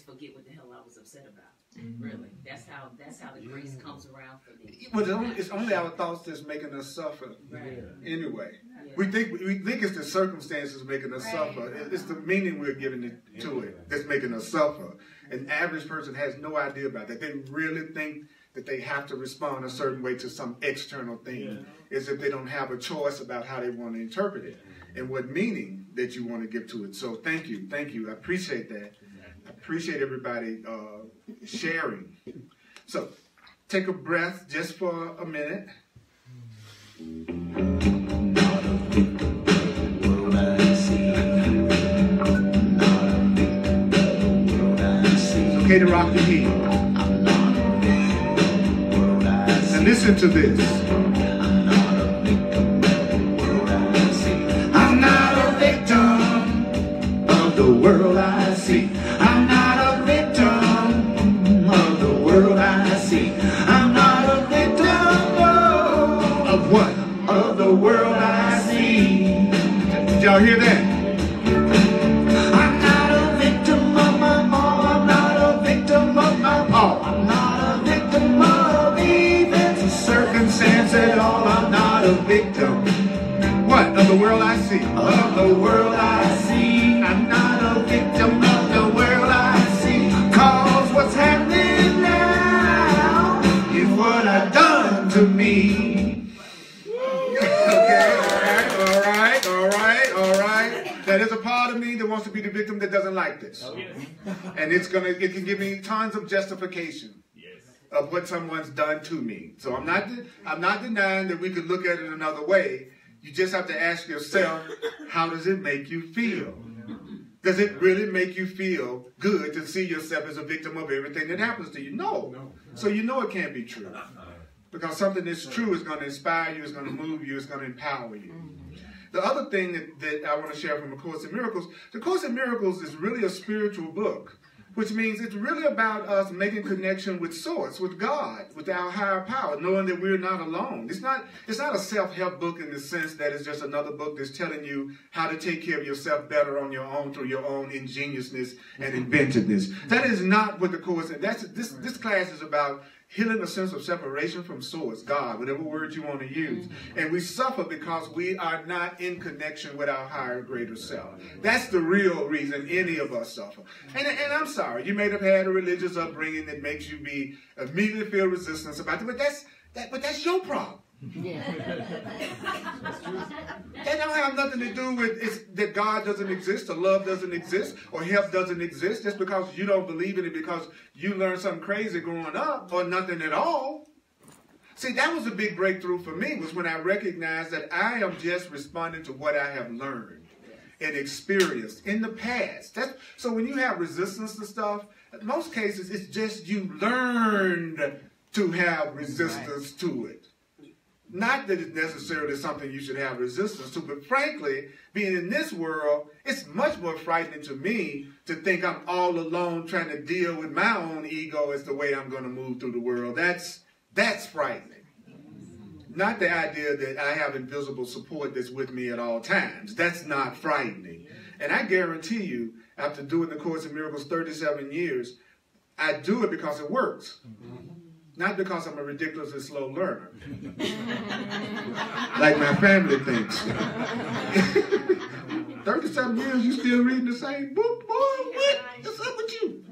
forget what the hell I was upset about. Really, that's how the grace comes around for me. Well, it's only our thoughts that's making us suffer. Right. Anyway, Yeah. we think it's the circumstances making us suffer. It's the meaning we're giving it to it that's making us suffer. An average person has no idea about that. They really think that they have to respond a certain way to some external thing, as if they don't have a choice about how they want to interpret it and what meaning that you want to give to it. So thank you. I appreciate that. I appreciate everybody sharing. So take a breath just for a minute. It's okay to rock the heat. And listen to this. I'm not a victim of the world I see. I'm not a victim of the world I see. I'm not a victim of what? Of the world I see. Did y'all hear that? I'm not a victim of my mom. I'm not a victim of my pa. I'm not a victim of events or circumstance at all. I'm not a victim. What? the world I see. Of the world I see. I'm not a victim of the world I see. Cause what's happening now is what I've done to me. Okay, all right. There's a part of me that wants to be the victim that doesn't like this. Oh, yes. And it can give me tons of justification of what someone's done to me. So I'm not denying that we could look at it another way. You just have to ask yourself, how does it make you feel? Does it really make you feel good to see yourself as a victim of everything that happens to you? No. So you know it can't be true. Because something that's true is going to inspire you, it's going to move you, it's going to empower you. The other thing that I want to share from A Course in Miracles, The Course in Miracles is really a spiritual book, which means it's really about us making connection with Source, with God, with our higher power, knowing that we're not alone. It's not a self-help book in the sense that it's just another book that's telling you how to take care of yourself better on your own through your own ingeniousness and inventiveness. That is not what the Course is. This class is about healing a sense of separation from Source, God, whatever word you want to use. And we suffer because we are not in connection with our higher, greater self. That's the real reason any of us suffer. And I'm sorry, you may have had a religious upbringing that makes you immediately feel resistance about it, but that's your problem. Yeah. That don't have nothing to do with that God doesn't exist, or love doesn't exist, or help doesn't exist, just because you don't believe in it because you learned something crazy growing up, or nothing at all. See, that was a big breakthrough for me, was when I recognized that I am just responding to what I have learned and experienced in the past. So when you have resistance to stuff, in most cases, it's just you learned to have resistance to it. Not that it's necessarily something you should have resistance to, but frankly, being in this world, it's much more frightening to me to think I'm all alone trying to deal with my own ego as the way I'm going to move through the world. That's frightening. Not the idea that I have invisible support that's with me at all times. That's not frightening. And I guarantee you, after doing the Course in Miracles 37 years, I do it because it works. Not because I'm a ridiculously slow learner. Like my family thinks. 37 years, you still reading the same book? Boy, what's up with you?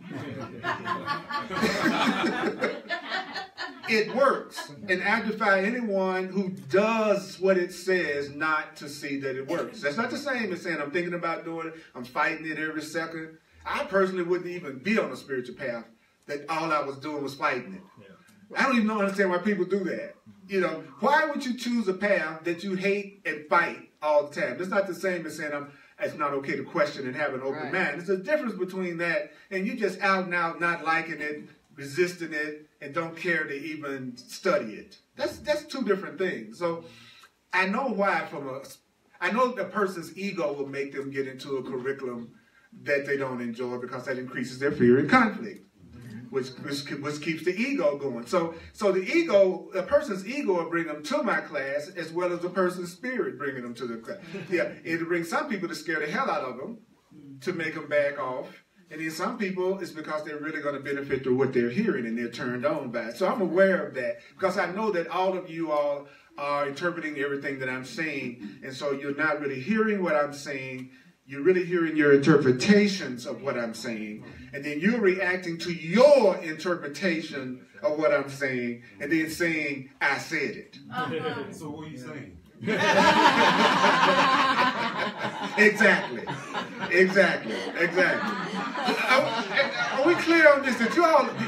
It works. And I defy anyone who does what it says not to see that it works. That's not the same as saying I'm thinking about doing it, I'm fighting it every second. I personally wouldn't even be on a spiritual path that all I was doing was fighting it. Yeah. I don't even understand why people do that. You know, why would you choose a path that you hate and fight all the time? It's not the same as saying it's not okay to question and have an open mind. There's a difference between that and you just out and out not liking it, resisting it, and don't care to even study it. That's two different things. So I know why I know the person's ego will make them get into a curriculum that they don't enjoy because that increases their fear and conflict. Which keeps the ego going. So a person's ego will bring them to my class as well as a person's spirit bringing them to the class. Yeah, it'll bring some people to scare the hell out of them to make them back off. And then some people, it's because they're really going to benefit through what they're hearing and they're turned on by it. So I'm aware of that because I know that all of you all are interpreting everything that I'm saying. And so you're not really hearing what I'm saying. You're really hearing your interpretations of what I'm saying. And then you're reacting to your interpretation of what I'm saying. And then saying, I said it. So what are you saying? Exactly. Are we clear on this?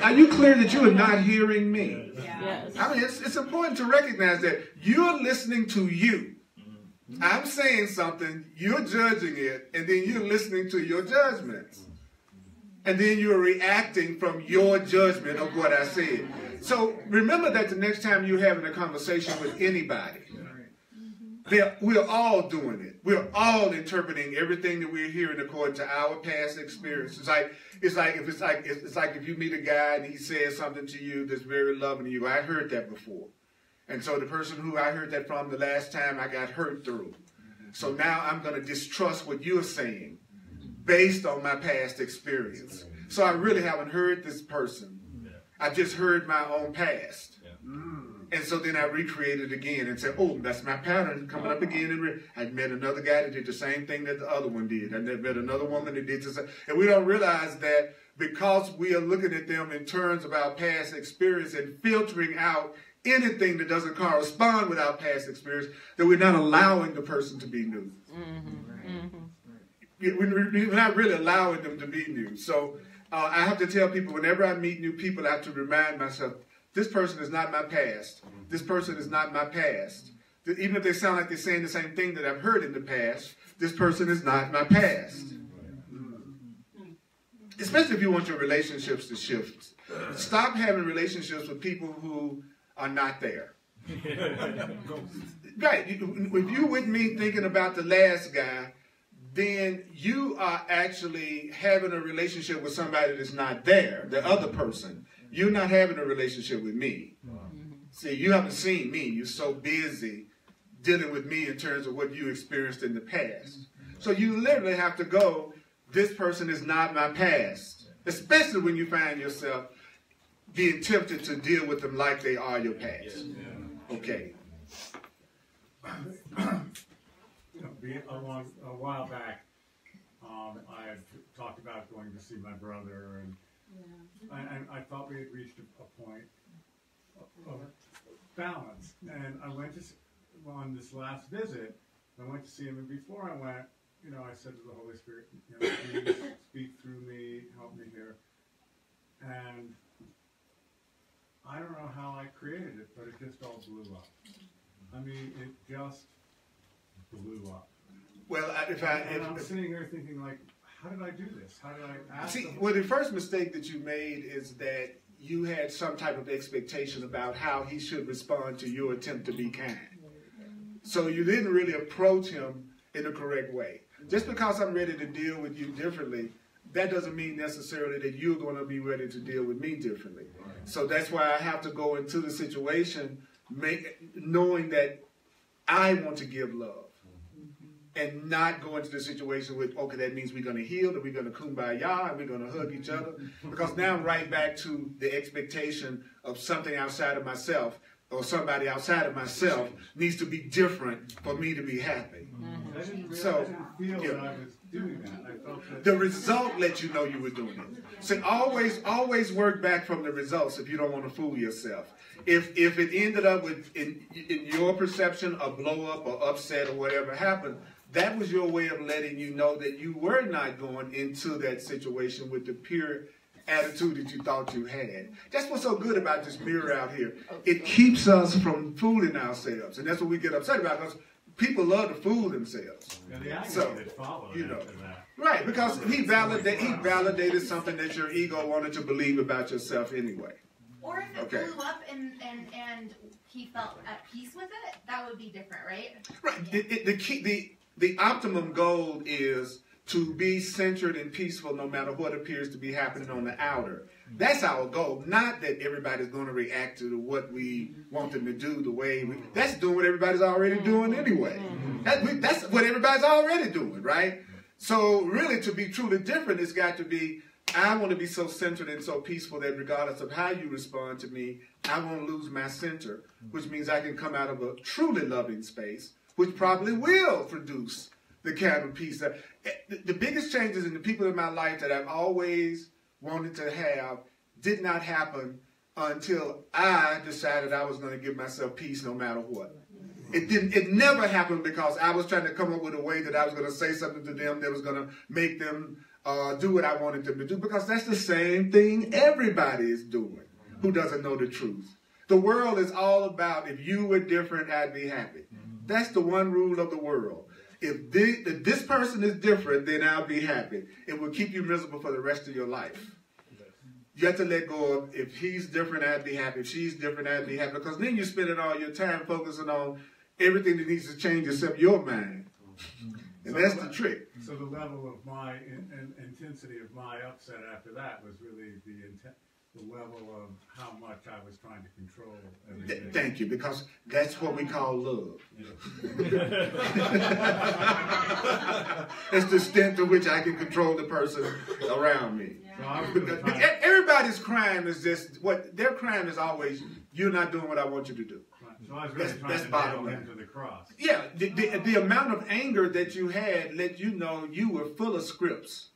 Are you clear that you are not hearing me? Yes. I mean, it's important to recognize that you're listening to you. I'm saying something, you're judging it, and then you're listening to your judgments. And then you're reacting from your judgment of what I said. So remember that the next time you're having a conversation with anybody, we're all doing it. We're all interpreting everything that we're hearing according to our past experience. It's like if you meet a guy and he says something to you that's very loving to you. I heard that before. And so the person who I heard that from the last time I got hurt through. So now I'm going to distrust what you're saying based on my past experience. So I really haven't heard this person. I just heard my own past. And so then I recreated it again and said, oh, that's my pattern coming up again. And I met another guy that did the same thing that the other one did. I met another woman that did the same. And we don't realize that because we are looking at them in terms of our past experience and filtering out anything that doesn't correspond with our past experience, that we're not allowing the person to be new. We're not really allowing them to be new. So I have to tell people, whenever I meet new people, I have to remind myself, this person is not my past. This person is not my past. Even if they sound like they're saying the same thing that I've heard in the past, this person is not my past. Especially if you want your relationships to shift. Stop having relationships with people who are not there. Right. If you're with me thinking about the last guy, then you are actually having a relationship with somebody that's not there, the other person. You're not having a relationship with me. See, you haven't seen me. You're so busy dealing with me in terms of what you experienced in the past. So you literally have to go, this person is not my past. Especially when you find yourself being tempted to deal with them like they are your past. Okay. A while back, I had talked about going to see my brother, and I thought we had reached a point of balance. And I went to, on this last visit, I went to see him, and before I went, I said to the Holy Spirit, please speak through me, help me here. And I don't know how I created it, but it just all blew up. I mean, it just blew up. Well, I'm sitting here thinking, like, how did I do this? How did I ask them? Well, the first mistake that you made is that you had some type of expectation about how he should respond to your attempt to be kind. So you didn't really approach him in the correct way. Just because I'm ready to deal with you differently, that doesn't mean necessarily that you're going to be ready to deal with me differently. So that's why I have to go into the situation knowing that I want to give love. And not go into the situation with, okay, that means we're going to heal, and we're going to kumbaya, and we're going to hug each other. Because now I'm right back to the expectation of something outside of myself, or somebody outside of myself needs to be different for me to be happy. I didn't feel that I was doing that. I felt that the result let you know you were doing it. So always work back from the results if you don't want to fool yourself. If it ended up with, in your perception, a blow up or upset or whatever happened, that was your way of letting you know that you were not going into that situation with the pure attitude that you thought you had. That's what's so good about this mirror out here. It keeps us from fooling ourselves. And that's what we get upset about, because people love to fool themselves. So, that. Right, because he validated something that your ego wanted to believe about yourself anyway. Or if it blew up and he felt at peace with it, that would be different, right? Right. The optimum goal is to be centered and peaceful no matter what appears to be happening on the outer. That's our goal. Not that everybody's going to react to what we want them to do the way that's doing what everybody's already doing anyway. That's what everybody's already doing, right? So really, to be truly different, it's got to be, I want to be so centered and so peaceful that regardless of how you respond to me, I won't lose my center, which means I can come out of a truly loving space, which probably will produce the kind of peace. The biggest changes in the people in my life that I've always wanted to have did not happen until I decided I was going to give myself peace no matter what. It never happened because I was trying to come up with a way that I was going to say something to them that was going to make them do what I wanted them to do, because that's the same thing everybody is doing who doesn't know the truth. The world is all about, if you were different, I'd be happy. That's the one rule of the world. If this person is different, then I'll be happy. It will keep you miserable for the rest of your life. You have to let go of, if he's different, I'd be happy. If she's different, I'd be happy. Because then you're spending all your time focusing on everything that needs to change except your mind. And that's the trick. So the level of my intensity of my upset after that was really the level of how much I was trying to control everything. Thank you, because that's what we call love. It's the extent to which I can control the person around me. So everybody's crime is just their crime is always, you're not doing what I want you to do. So I was really trying to nail him to the cross. Yeah, the amount of anger that you had let you know you were full of scripts.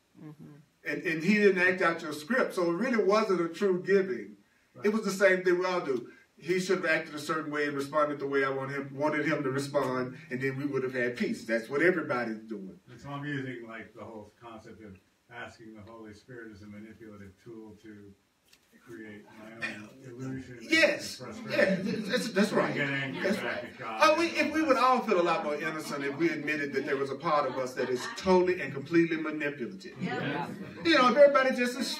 And he didn't act out your script, so it really wasn't a true giving. Right. It was the same thing we all do. He should have acted a certain way and responded the way I wanted him to respond, and then we would have had peace. That's what everybody's doing. And so I'm using like the whole concept of asking the Holy Spirit as a manipulative tool to create my own illusion. Yes, that's right. That's right. Oh, if we would all feel a lot more innocent if we admitted that there was a part of us that is totally and completely manipulative. Yeah. You know, if everybody just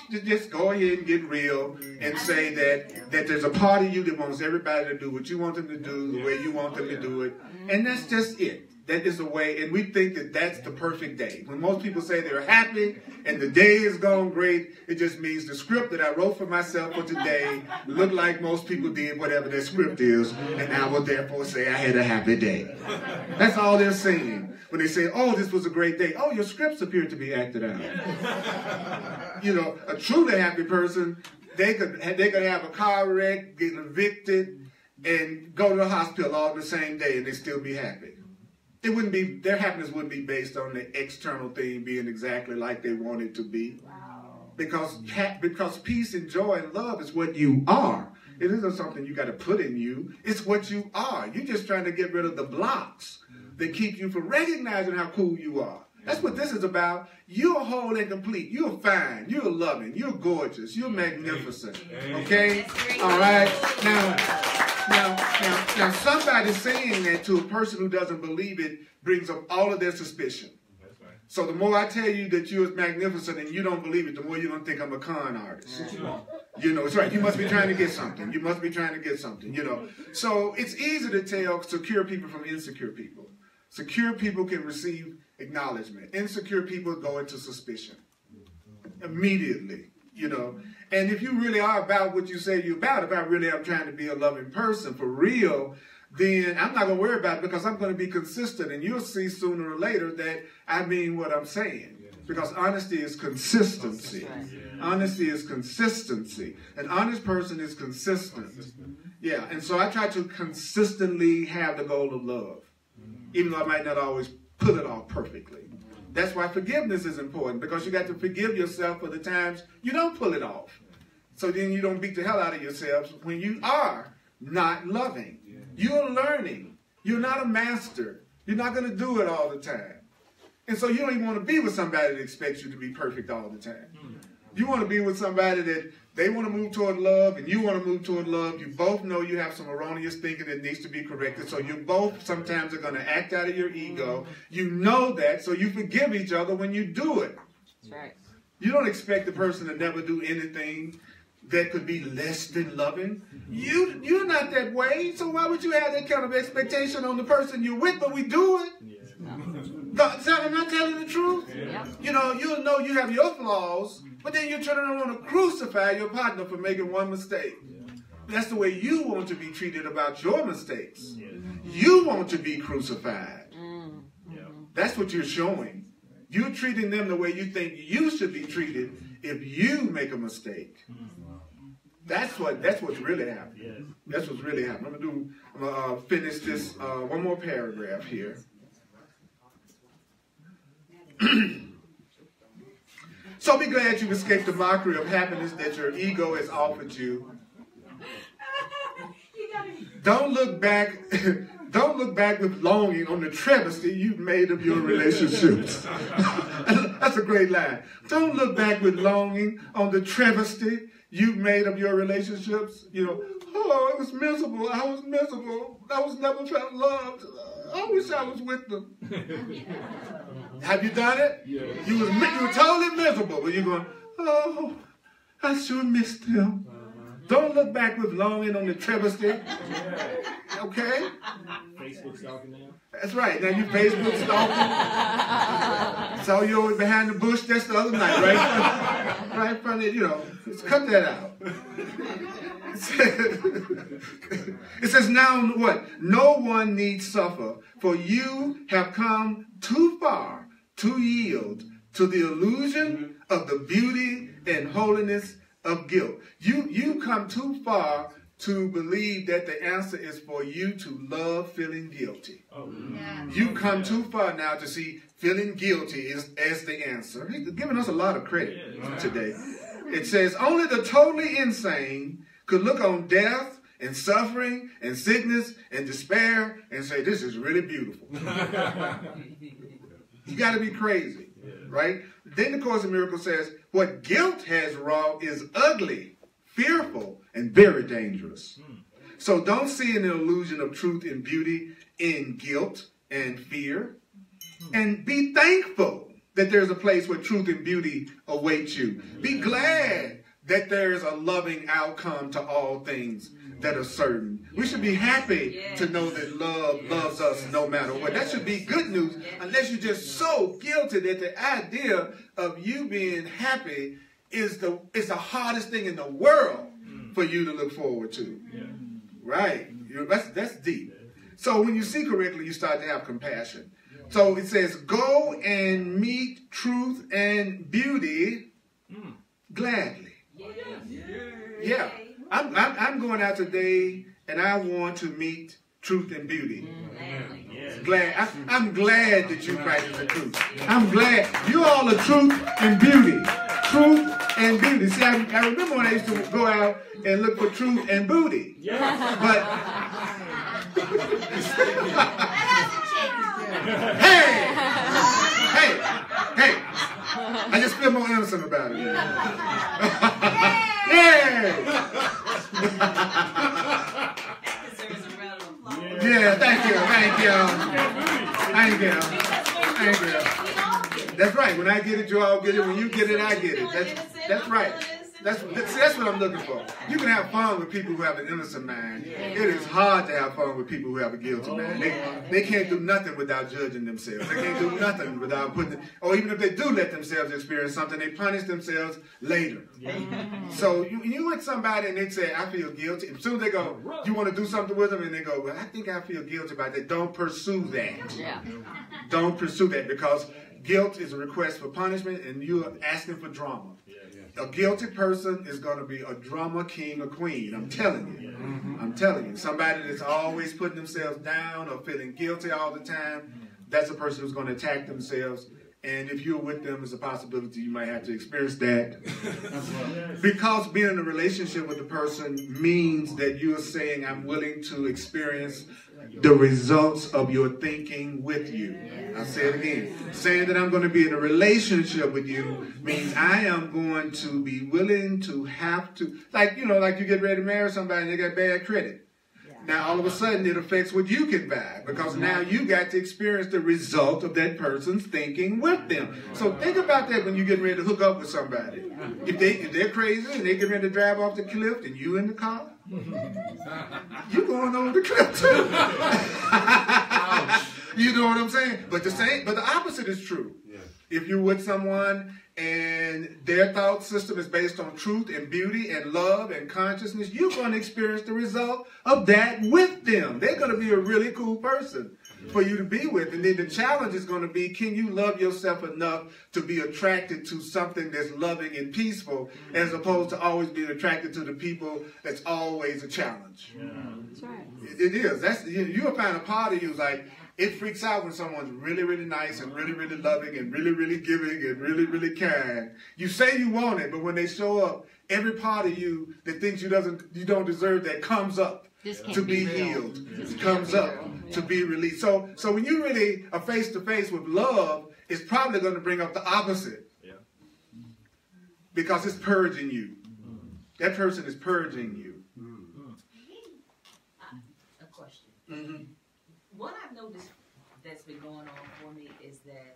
go ahead and get real and say that there's a part of you that wants everybody to do what you want them to do, the way you want them to do it, and that's just it. That is the way, and we think that that's the perfect day. When most people say they're happy and the day is going great, it just means the script that I wrote for myself for today looked like most people did, whatever their script is, and I will therefore say I had a happy day. That's all they're saying. When they say, oh, this was a great day, oh, your scripts appear to be acted out. You know, a truly happy person, they could have a car wreck, get evicted, and go to the hospital all the same day, and they still be happy. It wouldn't be, their happiness wouldn't be based on the external thing being exactly like they want it to be. Wow. Because peace and joy and love is what you are. It isn't something you got to put in you. It's what you are. You're just trying to get rid of the blocks that keep you from recognizing how cool you are. That's what this is about. You're whole and complete. You're fine. You're loving. You're gorgeous. You're magnificent. Okay? All right? Now, somebody saying that to a person who doesn't believe it brings up all of their suspicion. So the more I tell you that you're magnificent and you don't believe it, the more you're going to think I'm a con artist. You know, it's right. You must be trying to get something. You must be trying to get something, you know. So it's easy to tell secure people from insecure people. Secure people can receive acknowledgement. Insecure people go into suspicion immediately, you know. And if you really are about what you say you're about, if I really am trying to be a loving person for real, then I'm not going to worry about it because I'm going to be consistent. And you'll see sooner or later that I mean what I'm saying. Because honesty is consistency. Honesty is consistency. An honest person is consistent. Yeah, and so I try to consistently have the goal of love, even though I might not always put it off perfectly. That's why forgiveness is important, because you got to forgive yourself for the times you don't pull it off. So then you don't beat the hell out of yourselves when you are not loving. You're learning. You're not a master. You're not going to do it all the time. And so you don't even want to be with somebody that expects you to be perfect all the time. You want to be with somebody that they want to move toward love and you want to move toward love. You both know you have some erroneous thinking that needs to be corrected. So you both sometimes are going to act out of your ego. You know that, so you forgive each other when you do it. That's right. You don't expect the person to never do anything that could be less than loving. You're not that way, so why would you have that kind of expectation on the person you're with? But we do it. I'm not telling the truth. You know, you'll know you have your flaws, but then you're turning around to crucify your partner for making one mistake. That's the way you want to be treated about your mistakes. You want to be crucified. That's what you're showing. You're treating them the way you think you should be treated if you make a mistake. That's what's really happening. That's what's really happening. I'm gonna finish this one more paragraph here. So be glad you've escaped the mockery of happiness that your ego has offered you. Don't look back with longing on the travesty you've made of your relationships. That's a great line. Don't look back with longing on the travesty you've made of your relationships. You know, oh, it was miserable. I was miserable. I was never felt loved. I wish I was with them. Have you done it? Yes. You were totally miserable, but you're going, oh, I sure missed them. Don't look back with longing on the travesty. Okay? Facebook stalking now. That's right. Now you Facebook stalking. Saw you over behind the bush just the other night, right in front of, just cut that out. It says, now what? No one need suffer, for you have come too far to yield to the illusion of the beauty and holiness of guilt. You come too far to believe that the answer is for you to love feeling guilty. Yeah. You come too far now to see feeling guilty as the answer. He's giving us a lot of credit today. It says, only the totally insane could look on death and suffering and sickness and despair and say, this is really beautiful. You got to be crazy, right? Then the Course in Miracles says, what guilt has wrought is ugly, fearful, and very dangerous. So don't see an illusion of truth and beauty in guilt and fear. And be thankful that there's a place where truth and beauty await you. Be glad that there is a loving outcome to all things that are certain. We should be happy to know that love loves us no matter what. That should be good news, unless you're just so guilty that the idea of you being happy is the hardest thing in the world for you to look forward to. Right? That's deep. So when you see correctly, you start to have compassion. So it says, go and meet truth and beauty gladly. Yeah. I'm going out today and I want to meet truth and beauty. I'm glad that you practice the truth. I'm glad. You all are truth and beauty. Truth and beauty. See, I remember when I used to go out and look for truth and booty. But hey! I just feel more innocent about it. Yeah, thank you. That's right. When I get it, you all get it. When you get it, I get it. That's right. That's what I'm looking for. You can have fun with people who have an innocent mind. It is hard to have fun with people who have a guilty mind. They can't do nothing without judging themselves. They can't do nothing without or even if they do let themselves experience something, they punish themselves later. So you with somebody and they say, I feel guilty. As soon as they go, you want to do something with them, and they go, well, I think I feel guilty about that. Don't pursue that. Don't pursue that, because guilt is a request for punishment and you're asking for drama. A guilty person is going to be a drama king or queen. I'm telling you. I'm telling you. Somebody that's always putting themselves down or feeling guilty all the time, that's a person who's going to attack themselves. And if you're with them, there's a possibility you might have to experience that. Because being in a relationship with the person means that you're saying, I'm willing to experience the results of your thinking with you. I'll say it again. Saying that I'm going to be in a relationship with you means I am going to be willing to have to, like you get ready to marry somebody and they got bad credit. Now, all of a sudden, it affects what you can buy, because now you got to experience the result of that person's thinking with them. So think about that when you get ready to hook up with somebody. If they're crazy and they get ready to drive off the cliff and you in the car, you're going over the cliff too. You know what I'm saying? But the opposite is true. If you're with someone and their thought system is based on truth and beauty and love and consciousness, you're going to experience the result of that with them. They're going to be a really cool person for you to be with. And then the challenge is going to be, can you love yourself enough to be attracted to something that's loving and peaceful, as opposed to always being attracted to the people that's always a challenge. That's right. It is. You'll find a part of you like, it freaks out when someone's really, really nice and really, really loving and really, really giving and really, really kind. You say you want it, but when they show up, every part of you that thinks you don't deserve that comes up to be healed. It comes up to be released. So when you really are face to face with love, it's probably going to bring up the opposite. Because it's purging you. That person is purging you. A question. What I've noticed that's been going on for me is that,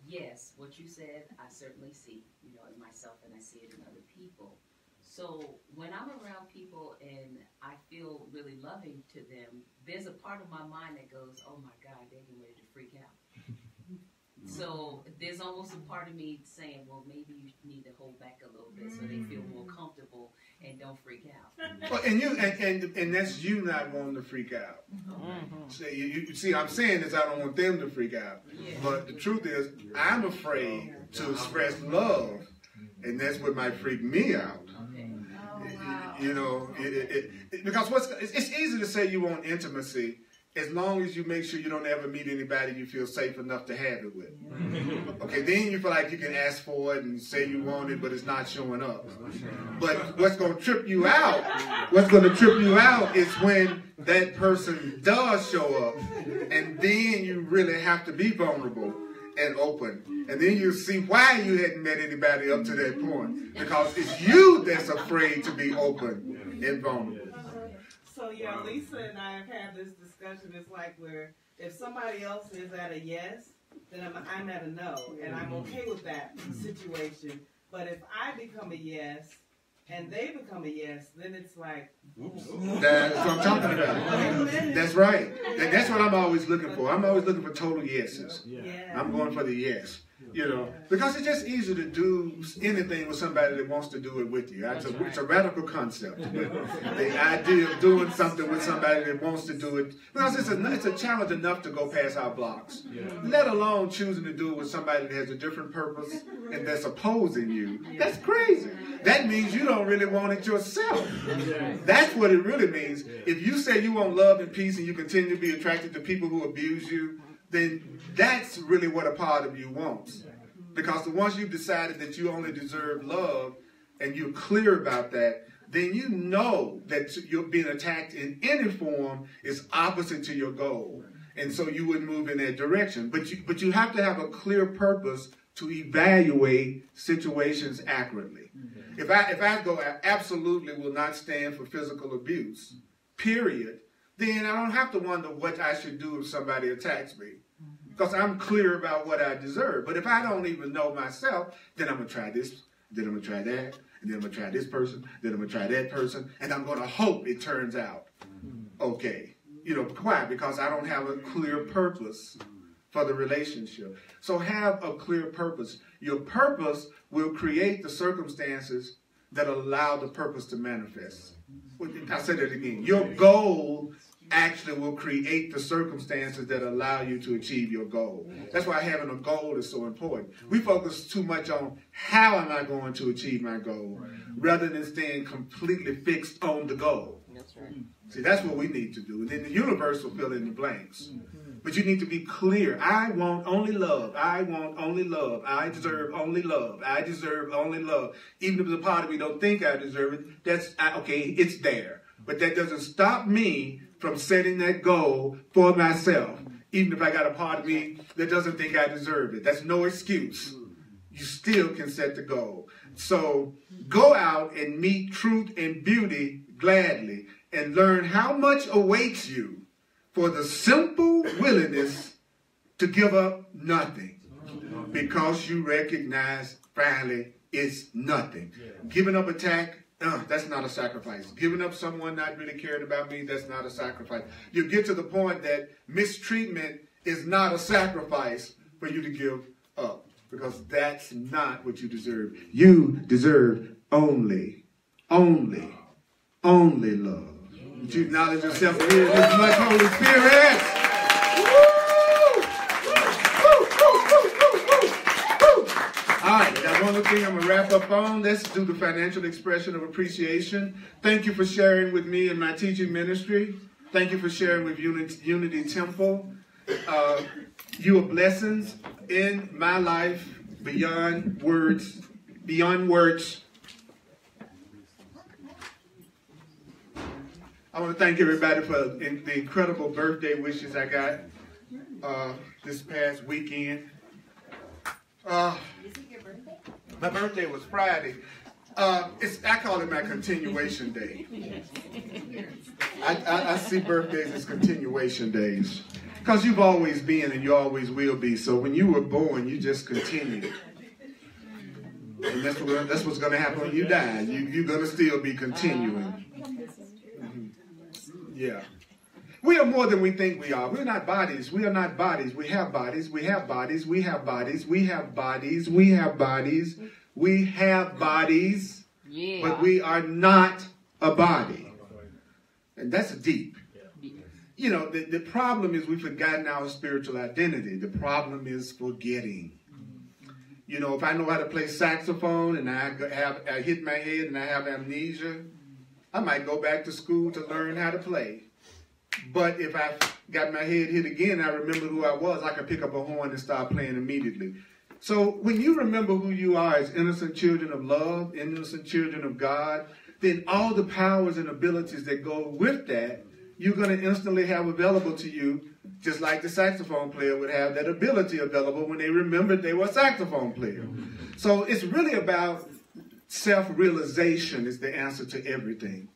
yes, what you said, I certainly see, in myself, and I see it in other people. So when I'm around people and I feel really loving to them, there's a part of my mind that goes, oh my God, they're getting ready to freak out. So there's almost a part of me saying, well, maybe you need to hold back a little bit so they feel more comfortable and don't freak out. Well, and that's you not wanting to freak out. So you see, I'm saying this, I don't want them to freak out. But the truth is, I'm afraid to express love, and that's what might freak me out. You know, because it's easy to say you want intimacy as long as you make sure you don't ever meet anybody you feel safe enough to have it with. Okay, then you feel like you can ask for it and say you want it, but it's not showing up. But what's going to trip you out, is when that person does show up, and then you really have to be vulnerable and open. And then you see why you hadn't met anybody up to that point. Because it's you that's afraid to be open and vulnerable. So yeah, Lisa and I have had this discussion. It's like where if somebody else is at a yes, then I'm at a no, and I'm okay with that situation. But if I become a yes and they become a yes, then it's like, that's what I'm talking about. That's right. And that's what I'm always looking for. I'm always looking for total yeses. I'm going for the yes. You know, because it's just easy to do anything with somebody that wants to do it with you. It's a radical concept. The idea of doing something with somebody that wants to do it, because it's a challenge enough to go past our blocks, let alone choosing to do it with somebody that has a different purpose and that's opposing you. That's crazy. That means you don't really want it yourself. That's what it really means. If you say you want love and peace and you continue to be attracted to people who abuse you, then that's really what a part of you wants. Because once you've decided that you only deserve love and you're clear about that, then you know that you're being attacked in any form is opposite to your goal. And so you wouldn't move in that direction. But you have to have a clear purpose to evaluate situations accurately. If I go, I absolutely will not stand for physical abuse, period, then I don't have to wonder what I should do if somebody attacks me. Because I'm clear about what I deserve. But if I don't even know myself, then I'm going to try this, then I'm going to try that, and then I'm going to try this person, then I'm going to try that person, and I'm going to hope it turns out okay. You know, why? Because I don't have a clear purpose for the relationship. So have a clear purpose. Your purpose will create the circumstances that allow the purpose to manifest. I'll say that again. Your goal actually will create the circumstances that allow you to achieve your goal. That's why having a goal is so important. We focus too much on how am I going to achieve my goal rather than staying completely fixed on the goal. That's right. See, that's what we need to do. And then the universe will fill in the blanks. But you need to be clear. I want only love. I want only love. I deserve only love. I deserve only love. Even if the part of me don't think I deserve it, that's okay, it's there. But that doesn't stop me from setting that goal for myself. Even if I got a part of me that doesn't think I deserve it. That's no excuse. You still can set the goal. So go out and meet truth and beauty gladly and learn how much awaits you for the simple willingness to give up nothing because you recognize finally it's nothing. Giving up attack, that's not a sacrifice. Giving up someone not really caring about me, that's not a sacrifice. You get to the point that mistreatment is not a sacrifice for you to give up because that's not what you deserve. You deserve only love. Would you acknowledge yourself for hearing this much, Holy Spirit? All right, got one more thing I'm going to wrap up on. Let's do the financial expression of appreciation. Thank you for sharing with me in my teaching ministry. Thank you for sharing with Unity Temple. You are blessings in my life beyond words. I want to thank everybody for the incredible birthday wishes I got this past weekend. Is it your birthday? My birthday was Friday. I call it my continuation day. I see birthdays as continuation days. Because you've always been and you always will be. So when you were born, you just continued. And that's what's going to happen when you die. You're going to still be continuing. Yeah. We are more than we think we are. We're not bodies. We are not bodies. We have bodies. We have bodies. We have bodies. We have bodies. We have bodies. We have bodies. Yeah. But we are not a body. And that's deep. You know, the problem is we've forgotten our spiritual identity. The problem is forgetting. You know, if I know how to play saxophone and I hit my head and I have amnesia, I might go back to school to learn how to play. But if I got my head hit again and I remember who I was, I could pick up a horn and start playing immediately. So when you remember who you are as innocent children of love, innocent children of God, then all the powers and abilities that go with that, you're going to instantly have available to you, just like the saxophone player would have that ability available when they remembered they were a saxophone player. So it's really about self-realization is the answer to everything.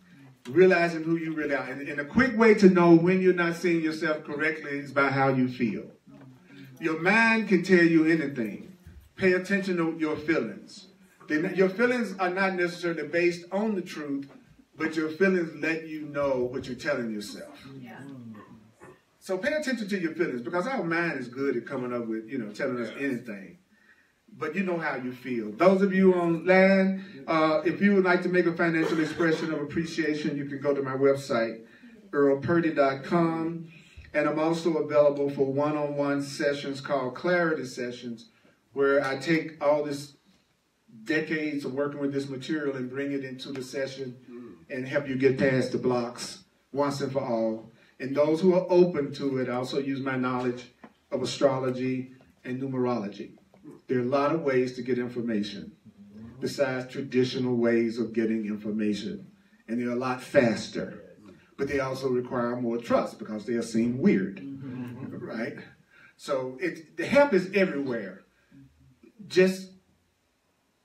Realizing who you really are. And a quick way to know when you're not seeing yourself correctly is by how you feel. Your mind can tell you anything. Pay attention to your feelings. Your feelings are not necessarily based on the truth, but your feelings let you know what you're telling yourself. Yeah. So pay attention to your feelings, because our mind is good at coming up with, telling us anything. But you know how you feel. Those of you online, if you would like to make a financial expression of appreciation, you can go to my website, earlpurdy.com. And I'm also available for one-on-one sessions called Clarity Sessions, where I take all this decades of working with this material and bring it into the session and help you get past the blocks once and for all. And those who are open to it, I also use my knowledge of astrology and numerology. There are a lot of ways to get information besides traditional ways of getting information. And they're a lot faster. But they also require more trust because they are seen weird. Right? So the help is everywhere. Just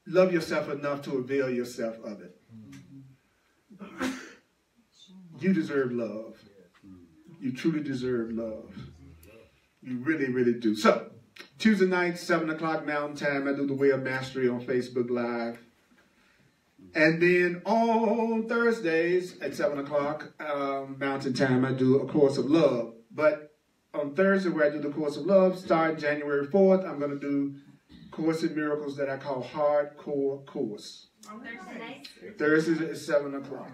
love yourself enough to avail yourself of it. You deserve love. You truly deserve love. You really, really do. So, Tuesday night, 7 o'clock Mountain Time, I do the Way of Mastery on Facebook Live. And then on Thursdays at 7 o'clock Mountain Time, I do a Course of Love. But on Thursday, where I do the Course of Love, starting January 4th, I'm going to do Course in Miracles that I call Hardcore Course. Thursdays at 7 o'clock.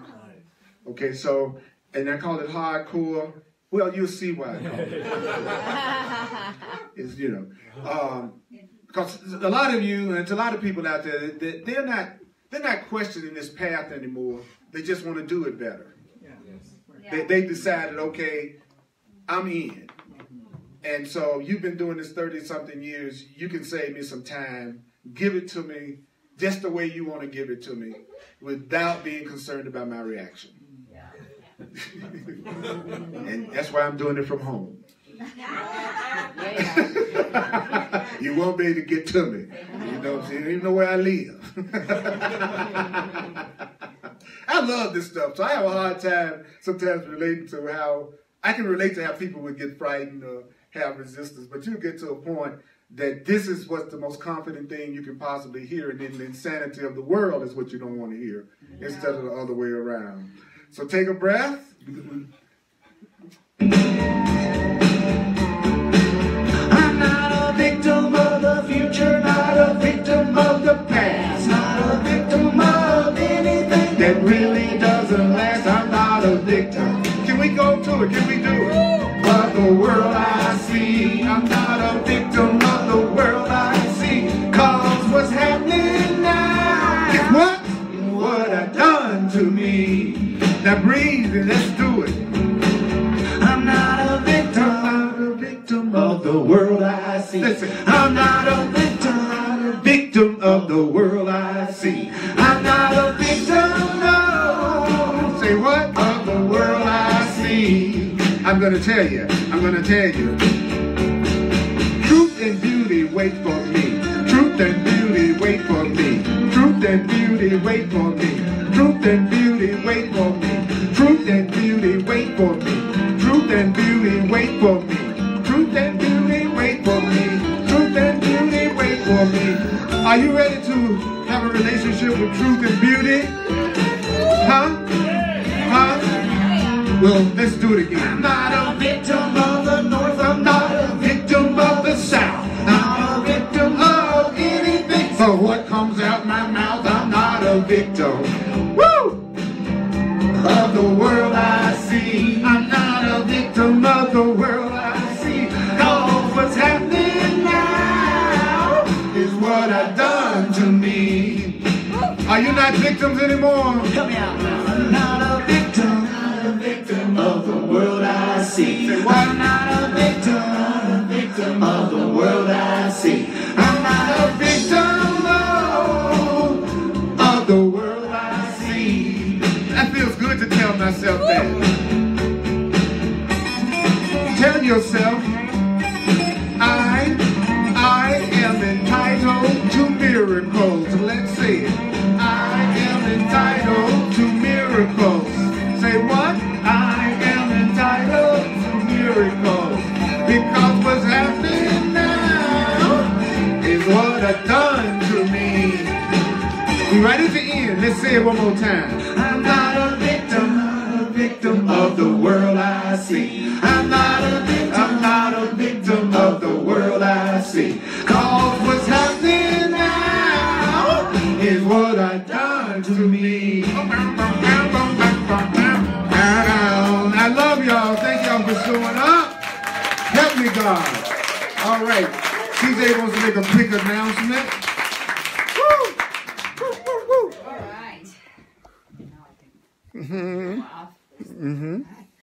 Okay, so, and I call it Hardcore. Well, you'll see why I call it. It's, because a lot of you, and it's a lot of people out there, they're not questioning this path anymore. They just want to do it better. Yeah. They decided, okay, I'm in. And so you've been doing this 30-something years. You can save me some time. Give it to me just the way you want to give it to me without being concerned about my reaction. Yeah. And that's why I'm doing it from home. You won't be able to get to me. You know what I'm saying? You don't even know where I live. I love this stuff. So I have a hard time sometimes relating to how I can relate to how people would get frightened or have resistance. But you get to a point that this is what's the most confident thing you can possibly hear. And then the insanity of the world is what you don't want to hear instead of the other way around. So take a breath. I'm not a victim of the future, not a victim of the past, not a victim of anything that really doesn't last. I'm not a victim. Can we go to it? Can we do it? Of the world I see. I'm not a victim of the world I see. Cause what's happening now is what I done to me. Now breathe and let's do it. I'm not a victim of the world I see. Listen, I'm not a victim of the world I see. I'm not a victim, no. Say what? Of the world I see. I'm gonna tell you. Truth and beauty wait for me. Truth and beauty wait for me. Truth and beauty wait for me. Truth and beauty wait for me. Truth and beauty wait for me. Truth and beauty wait for me. Truth and beauty wait for me. Truth and beauty wait for me. Are you ready to have a relationship with truth and beauty? Huh? Well, let's do it again. I'm not a is what I've done to me. Are you not victims anymore? Help me out now. I'm not a victim of the world I see. I'm not a victim of the world I see. I'm not a victim of the world I see. That feels good to tell myself that. Tell yourself, I am entitled to miracles. Let's say it. I am entitled to miracles. Say what? I am entitled to miracles. Because what's happening now is what I've done to me. We right at the end. Let's say it one more time. I'm not a victim of the world I see. I'm not a victim of the world I see. Cause what's happening now is what I've done to me. I love y'all. Thank y'all for showing up. Help me, God. All right. CJ wants to make a quick announcement. Woo! Woo, woo, woo. All right. Now I can Mm-hmm. go off. Mm-hmm.